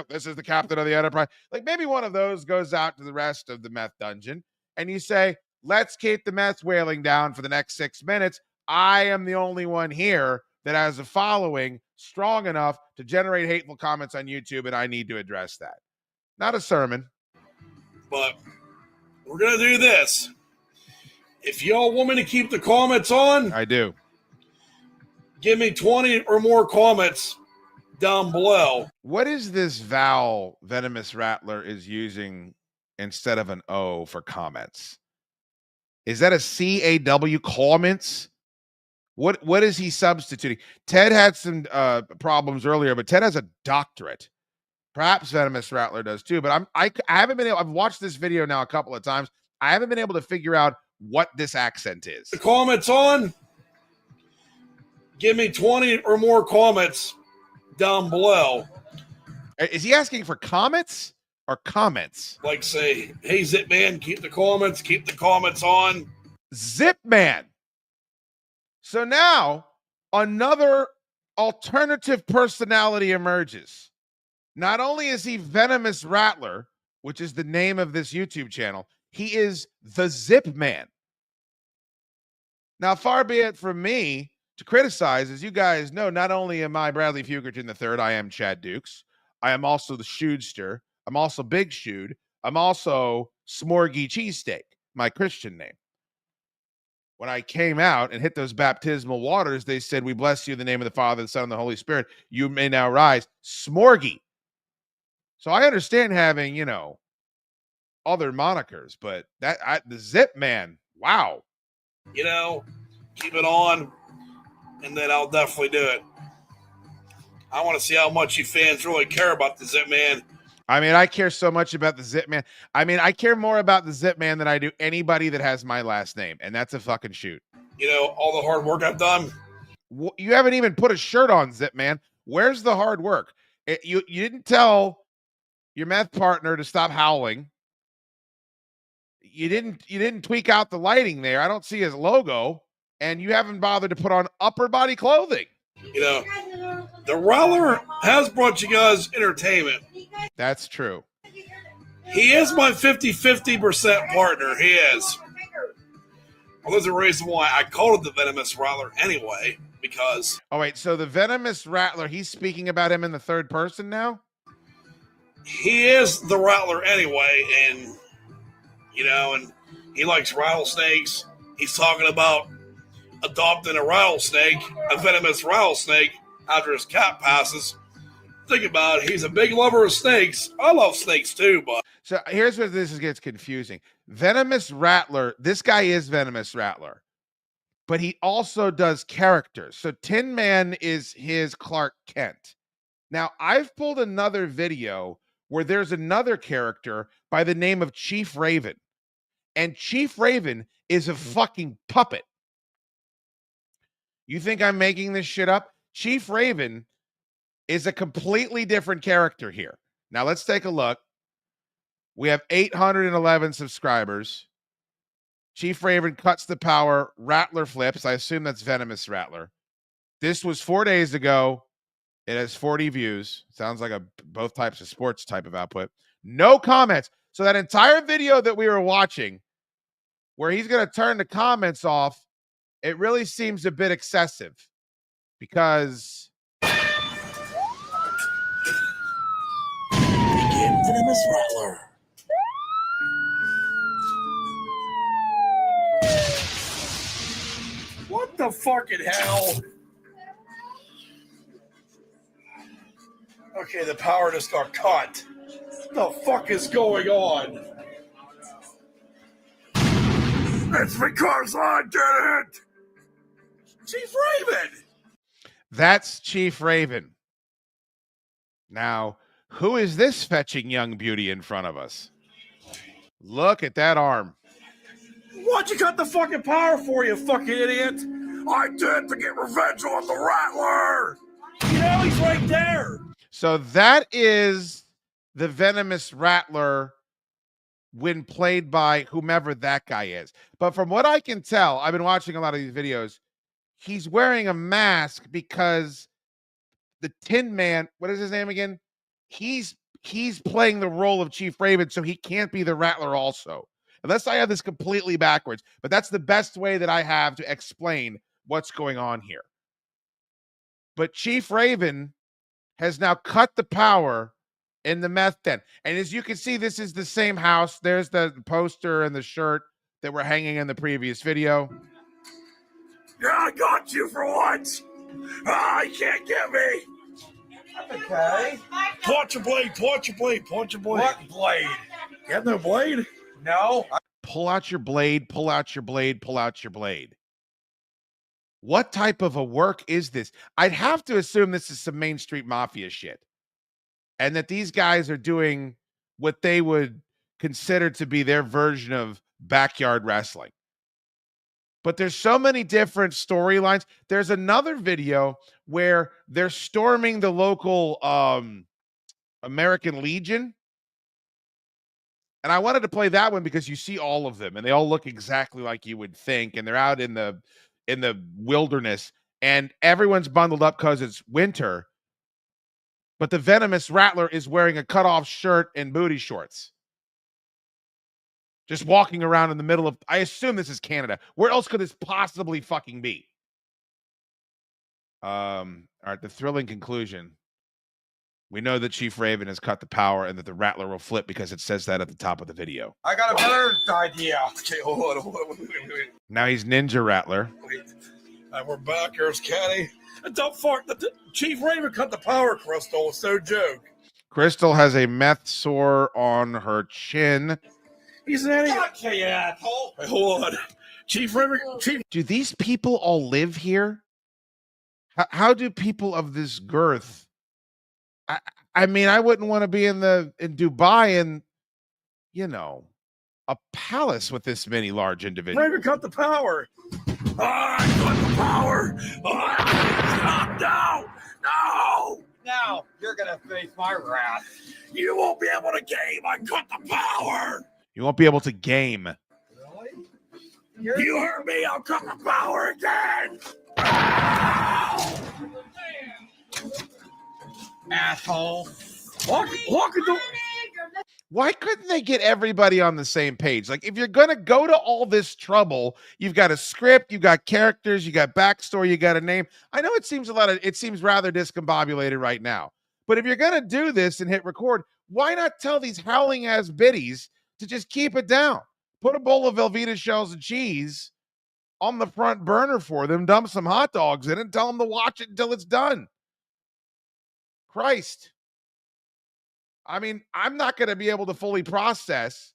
this is the captain of the Enterprise. Like maybe one of those goes out to the rest of the meth dungeon and you say, let's keep the meth wailing down for the next 6 minutes. I am the only one here that has a following strong enough to generate hateful comments on YouTube, and I need to address that. Not a sermon. But we're going to do this. If y'all want me to keep the comments on, I do. Give me 20 or more comments down below. What is this vowel Venomous Rattler is using instead of an O for comments? Is that a C-A-W, comments? What is he substituting? Ted had some problems earlier, but Ted has a doctorate. Perhaps Venomous Rattler does too, but I haven't been able, I've watched this video now a couple of times. I haven't been able to figure out what this accent is. The comments on, give me 20 or more comments down below. Is he asking for comments or comments? Like say, hey Zipman, keep the comments on. Zipman. So now another alternative personality emerges. Not only is he Venomous Rattler, which is the name of this YouTube channel, he is the Zip Man. Now, far be it from me to criticize, as you guys know, not only am I Bradley Fugerton III, I am Chad Dukes. I am also the Shoodster. I'm also Big Shood. I'm also Smorgy Cheesesteak, my Christian name. When I came out and hit those baptismal waters, they said, we bless you in the name of the Father, the Son, and the Holy Spirit. You may now rise. Smorgy. So I understand having, you know, other monikers, but the Zip Man, wow. You know, keep it on, and then I'll definitely do it. I want to see how much you fans really care about the Zip Man. I mean, I care so much about the Zip Man. I mean, I care more about the Zip Man than I do anybody that has my last name, and that's a fucking shoot. You know, all the hard work I've done. You haven't even put a shirt on, Zip Man. Where's the hard work? You didn't tell your meth partner to stop howling. You didn't tweak out the lighting there. I don't see his logo and you haven't bothered to put on upper body clothing. You know, the Rattler has brought you guys entertainment. That's true. He is my 50-50% partner. He is. Well, there's a reason why I called it the Venomous Rattler anyway, because... Oh, wait, so the Venomous Rattler, he's speaking about him in the third person now? He is the Rattler anyway, and, you know, and he likes rattlesnakes. He's talking about adopting a rattlesnake, a venomous rattlesnake, after his cat passes. Think about it. He's a big lover of snakes. I love snakes too, but... So here's where this gets confusing. Venomous Rattler, this guy is Venomous Rattler, but he also does characters. So Tin Man is his Clark Kent. Now, I've pulled another video where there's another character by the name of Chief Raven. And Chief Raven is a fucking puppet. You think I'm making this shit up? Chief Raven is a completely different character here. Now, let's take a look. We have 811 subscribers. Chief Raven cuts the power. Rattler flips. I assume that's Venomous Rattler. This was 4 days ago. It has 40 views. Sounds like both types of sports type of output. No comments. So that entire video that we were watching, where he's going to turn the comments off, it really seems a bit excessive because... Begin Venomous Rattler. What the fucking hell? Okay, the power just got cut. What the fuck is going on? It's because I did it! Chief Raven! That's Chief Raven. Now, who is this fetching young beauty in front of us? Look at that arm. Why'd you cut the fucking power for, you fucking idiot? I did to get revenge on the Rattler! You know, he's right there! So that is the Venomous Rattler when played by whomever that guy is. But from what I can tell, I've been watching a lot of these videos, he's wearing a mask because the Tin Man, what is his name again? He's playing the role of Chief Raven, so he can't be the Rattler also. Unless I have this completely backwards. But that's the best way that I have to explain what's going on here. But Chief Raven has now cut the power in the meth den. And as you can see, this is the same house. There's the poster and the shirt that were hanging in the previous video. Yeah, I got you for once. You can't get me. Okay. Punch your blade, punch your blade, punch your blade. What blade? You have no blade? No. Pull out your blade, pull out your blade, pull out your blade. What type of a work is this? I'd have to assume this is some Main Street Mafia shit. And that these guys are doing what they would consider to be their version of backyard wrestling. But there's so many different storylines. There's another video where they're storming the local American Legion. And I wanted to play that one because you see all of them and they all look exactly like you would think. And they're out in the wilderness and everyone's bundled up because it's winter. But the Venomous Rattler is wearing a cutoff shirt and booty shorts. Just walking around in the middle of, I assume this is Canada. Where else could this possibly fucking be? All right, the thrilling conclusion. We know that Chief Raven has cut the power and that the Rattler will flip because it says that at the top of the video. I got a better idea. Okay, hold on. Wait. Now he's Ninja Rattler. Wait. We're back. Here's Caddy. Don't fart. Chief Raven cut the power, Crystal. It's no joke. Crystal has a meth sore on her chin. He's an idiot. Okay, you asshole. Wait, hold on. Chief Raven. Do these people all live here? How do people of this girth? I mean, I wouldn't want to be in Dubai in, a palace with this many large individuals. Raven cut the power. I cut the power. No. Now you're gonna face my wrath. You won't be able to game. I cut the power. You won't be able to game. Really? You heard me, I'll come to power again! Asshole. Walk the Why couldn't they get everybody on the same page? Like, if you're gonna go to all this trouble, you've got a script, you got characters, you got backstory, you got a name. I know it seems rather discombobulated right now. But if you're gonna do this and hit record, why not tell these howling ass biddies to just keep it down? Put a bowl of Velveeta shells and cheese on the front burner for them, dump some hot dogs in it, and tell them to watch it until it's done. Christ. I mean, I'm not going to be able to fully process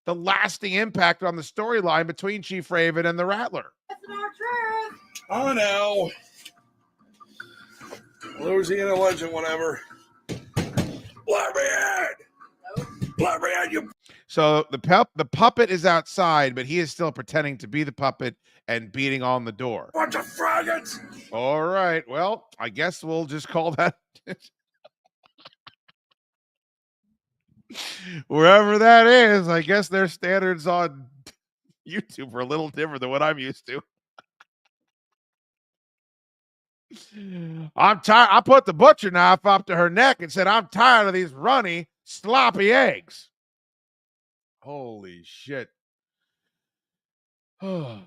the lasting impact on the storyline between Chief Raven and the Rattler. Oh no. Louisiana legend, whatever. Let me in! Let me in, you. So the puppet is outside, but he is still pretending to be the puppet and beating on the door. Bunch of faggots! All right. Well, I guess we'll just call that. Wherever that is, I guess their standards on YouTube are a little different than what I'm used to. I'm tired. I put the butcher knife up to her neck and said, I'm tired of these runny, sloppy eggs. Holy shit. That's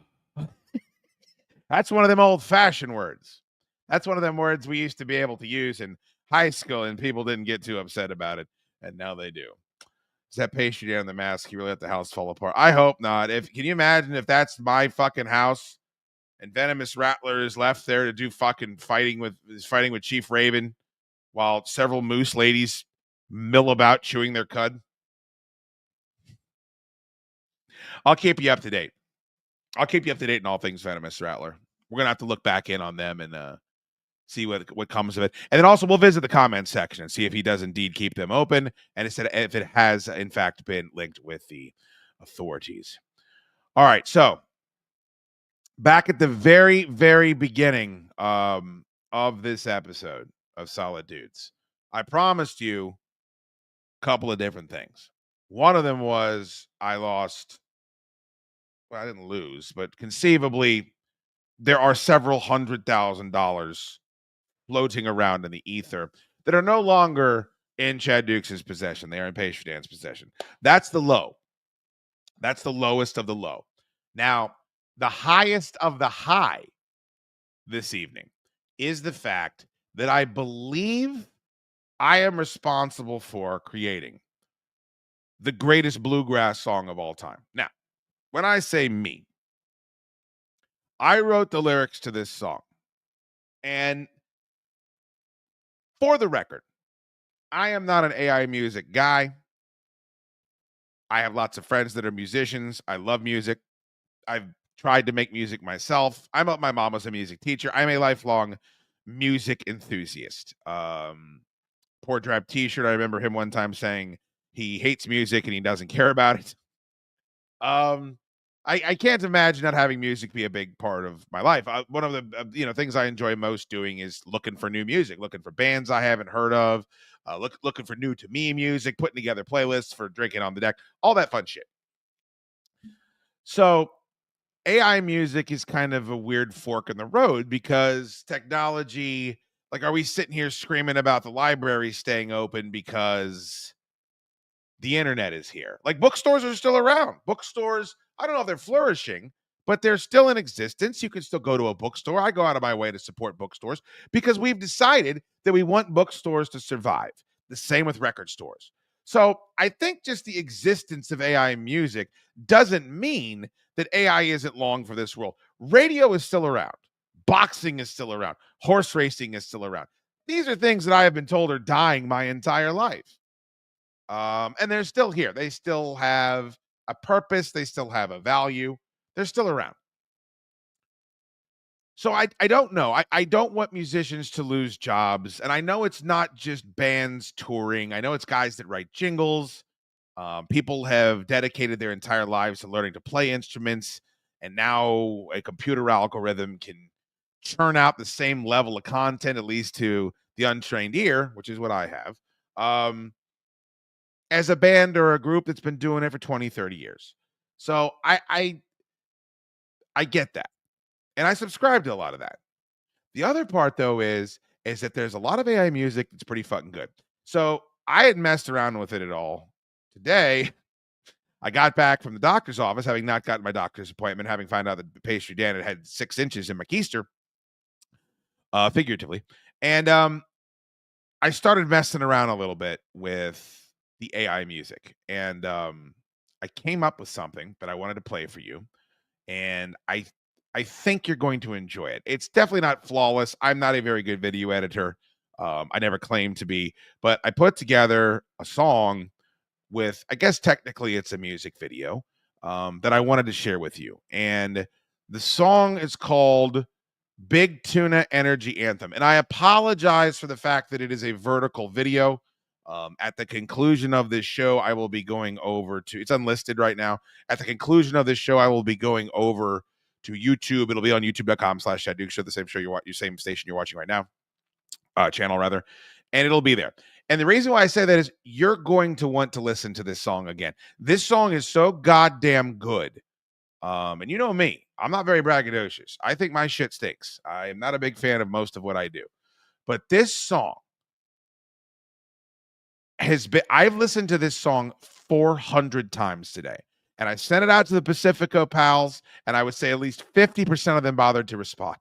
one of them old-fashioned words. That's one of them words we used to be able to use in high school, and people didn't get too upset about it, and now they do. Is that pastry on the mask? You really let the house fall apart? I hope not. Can you imagine if that's my fucking house and Venomous Rattler is left there to do fucking fighting with Chief Raven while several moose ladies mill about chewing their cud? I'll keep you up to date. I'll keep you up to date in all things Venomous Rattler. We're gonna have to look back in on them and see what comes of it. And then also we'll visit the comment section and see if he does indeed keep them open and if it has in fact been linked with the authorities. All right, so back at the very, very beginning of this episode of Solid Dudes, I promised you a couple of different things. One of them was I lost. Well, I didn't lose, but conceivably there are several $100,000 floating around in the ether that are no longer in Chaddukes' possession. They are in Pastry Dan's possession. That's the low. That's the lowest of the low. Now, the highest of the high this evening is the fact that I believe I am responsible for creating the greatest bluegrass song of all time. Now, when I say me, I wrote the lyrics to this song. And for the record, I am not an AI music guy. I have lots of friends that are musicians. I love music. I've tried to make music myself. My mom was a music teacher. I'm a lifelong music enthusiast. Poor Drab T-shirt. I remember him one time saying he hates music and he doesn't care about it. I can't imagine not having music be a big part of my life. One of the things I enjoy most doing is looking for new music, looking for bands I haven't heard of, looking for new to me music, putting together playlists for drinking on the deck, all that fun shit. So AI music is kind of a weird fork in the road because technology, like, are we sitting here screaming about the library staying open because the internet is here? Like, bookstores are still around. Bookstores, I don't know if they're flourishing, but they're still in existence. You can still go to a bookstore. I go out of my way to support bookstores because we've decided that we want bookstores to survive. The same with record stores. So I think just the existence of AI music doesn't mean that AI isn't long for this world. Radio is still around. Boxing is still around. Horse racing is still around. These are things that I have been told are dying my entire life. And they're still here. They still have a purpose. They still have a value. They're still around. So I don't know. I don't want musicians to lose jobs. And I know it's not just bands touring. I know it's guys that write jingles. People have dedicated their entire lives to learning to play instruments. And now a computer algorithm can churn out the same level of content, at least to the untrained ear, which is what I have. As a band or a group that's been doing it for 20, 30 years. So I I get that. And I subscribe to a lot of that. The other part though is that there's a lot of AI music that's pretty fucking good. So I had messed around with it at all. Today, I got back from the doctor's office, having not gotten my doctor's appointment, having found out that the pastry Dan had 6 inches in my keister, figuratively. And I started messing around a little bit with the AI music. And I came up with something that I wanted to play for you. And I think you're going to enjoy it. It's definitely not flawless. I'm not a very good video editor. I never claimed to be, but I put together a song with, I guess technically it's a music video, that I wanted to share with you. And the song is called Big Tuna Energy Anthem. And I apologize for the fact that it is a vertical video. At the conclusion of this show, I will be going over to, it's unlisted right now. At the conclusion of this show, I will be going over to YouTube. It'll be on youtube.com/chaddukesshow, the same show your same station you're watching right now, channel rather, and it'll be there. And the reason why I say that is you're going to want to listen to this song again. This song is so goddamn good. And you know me, I'm not very braggadocious. I think my shit stinks. I am not a big fan of most of what I do. But this song I've listened to this song 400 times today. And I sent it out to the Pacifico pals, and I would say at least 50% of them bothered to respond.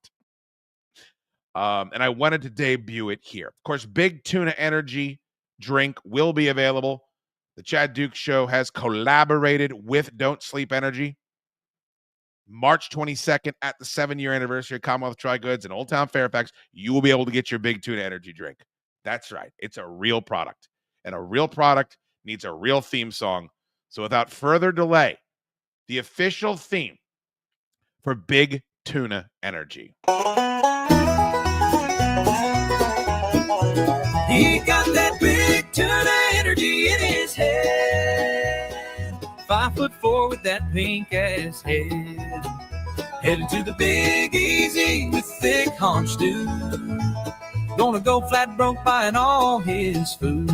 And I wanted to debut it here. Of course, Big Tuna Energy drink will be available. The Chad Dukes Show has collaborated with Don't Sleep Energy. March 22nd at the 7-year anniversary of Commonwealth Dry Goods in Old Town Fairfax, you will be able to get your Big Tuna Energy drink. That's right. It's a real product. And a real product needs a real theme song. So without further delay, the official theme for Big Tuna Energy. He got that big tuna energy in his head. 5'4" with that pink ass head. Headed to the Big Easy with thick haunch stew. Gonna go flat broke buying all his food.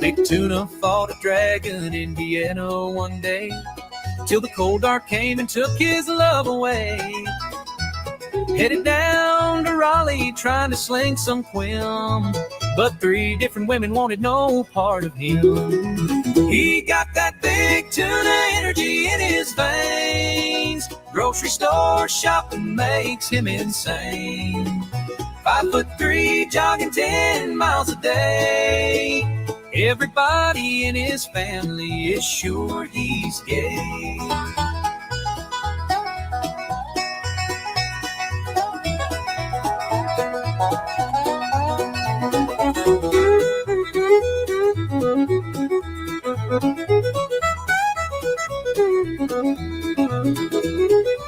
Big Tuna fought a dragon in Vienna one day, till the cold dark came and took his love away. Headed down to Raleigh trying to sling some quim, but 3 different women wanted no part of him. He got that big tuna energy in his veins. Grocery store shopping makes him insane. 5'3", jogging 10 miles a day. Everybody in his family is sure he's gay.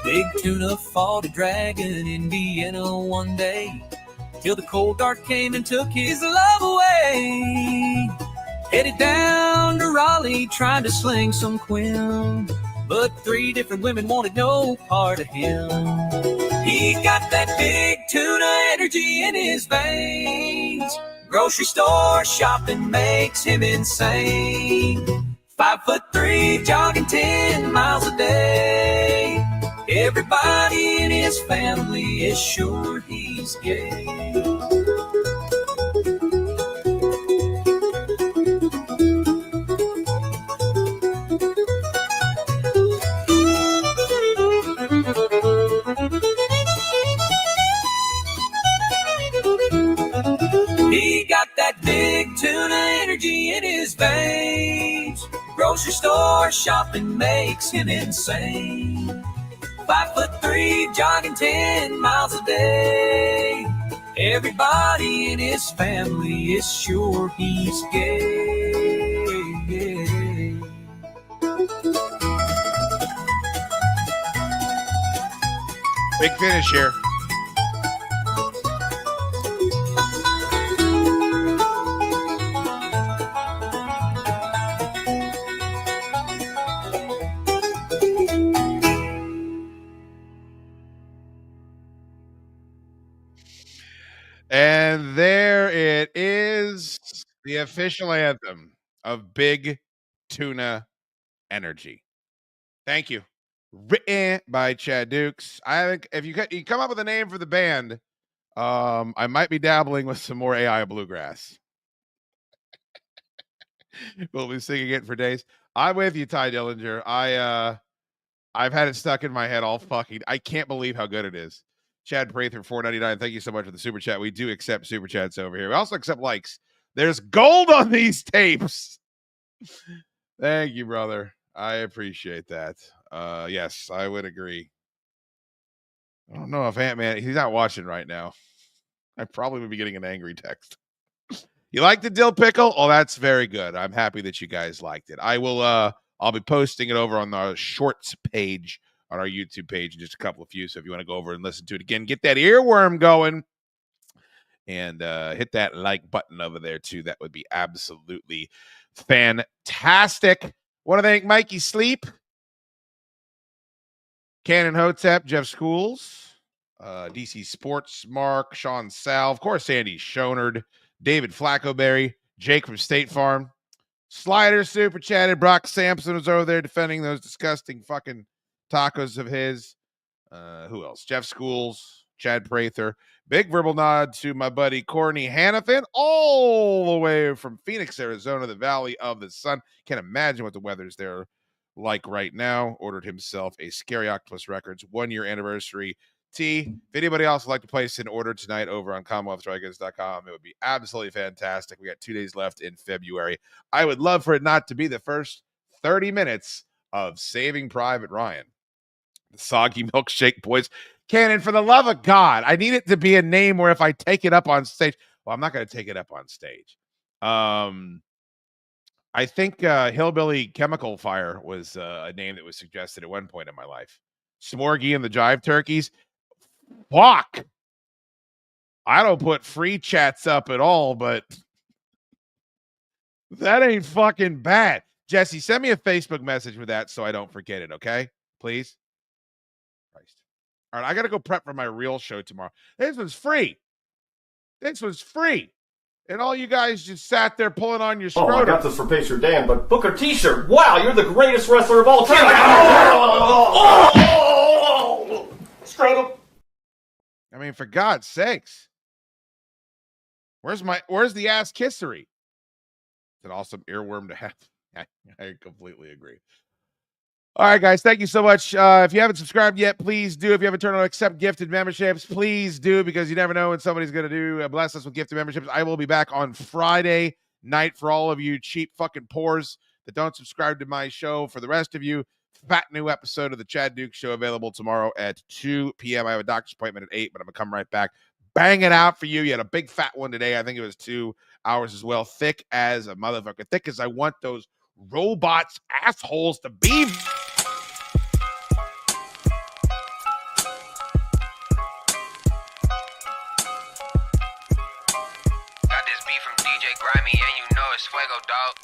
Big Tuna fought a dragon in Vienna one day, till the cold dark came and took his love away. Headed down to Raleigh trying to sling some quim, but 3 different women wanted no part of him. He got that big tuna energy in his veins. Grocery store shopping makes him insane. 5'3", jogging 10 miles a day. Everybody in his family is sure he's gay. He got that big tuna energy in his veins. Grocery store shopping makes him insane. 5'3", jogging 10 miles a day. Everybody in his family is sure he's gay. Big finish here. And there it is, the official anthem of Big Tuna Energy. Thank you. written by Chaddukes. I think if you come up with a name for the band, I might be dabbling with some more AI bluegrass. We'll be singing it for days. I'm with you, Ty Dillinger. I've had it stuck in my head all fucking. I can't believe how good it is. Chad Prather, $4.99. Thank you so much for the super chat. We do accept super chats over here. We also accept likes. There's gold on these tapes. Thank you, brother. I appreciate that. Yes, I would agree. I don't know if Ant-Man, he's not watching right now. I probably would be getting an angry text. You like the dill pickle? Oh, that's very good. I'm happy that you guys liked it. I'll be posting it over on the shorts page on our YouTube page in just a couple of few. So if you want to go over and listen to it again, get that earworm going and hit that like button over there too. That would be absolutely fantastic. Want to thank Mikey Sleep, Cannon Hotep, Jeff Schools, DC Sports, Mark, Sean Sal, of course, Andy Schonard, David Flaccoberry, Jake from State Farm, Slider super chatted. Brock Sampson was over there defending those disgusting fucking tacos of his. Who else? Jeff Schools, Chad Prather. Big verbal nod to my buddy Courtney Hannafin, all the way from Phoenix, Arizona, the Valley of the Sun. Can't imagine what the weather's there like right now. Ordered himself a Scary Octopus Records 1-year anniversary tee. If anybody else would like to place an order tonight over on CommonwealthDryGoods.com, it would be absolutely fantastic. We got 2 days left in February. I would love for it not to be the first 30 minutes of Saving Private Ryan. The Soggy Milkshake Boys. Cannon, for the love of God, I need it to be a name where if I take it up on stage, well, I'm not going to take it up on stage. I think Hillbilly Chemical Fire was a name that was suggested at one point in my life. Smorgy and the Jive Turkeys. Fuck. I don't put free chats up at all, but that ain't fucking bad. Jesse, send me a Facebook message with that so I don't forget it, okay? Please. Christ. All right, I got to go prep for my real show tomorrow. This was free. This was free. And all you guys just sat there pulling on your scrotum. Oh, I got this for Pacer Dan, but book a t-shirt. Wow, you're the greatest wrestler of all time. Scrotum. I mean, for God's sakes. Where's the ass kissery? It's an awesome earworm to have. I completely agree. All right, guys, thank you so much. If you haven't subscribed yet, please do. If you haven't turned on accept gifted memberships, please do, because you never know when somebody's going to bless us with gifted memberships. I will be back on Friday night for all of you cheap fucking pores that don't subscribe to my show. For the rest of you, fat new episode of the Chad Dukes Show available tomorrow at 2 p.m. I have a doctor's appointment at 8, but I'm going to come right back. Bang it out for you. You had a big fat one today. I think it was 2 hours as well. Thick as a motherfucker. Thick as I want those robots assholes to be. Got this beat from DJ Grimy, and you know it's Fuego, dog.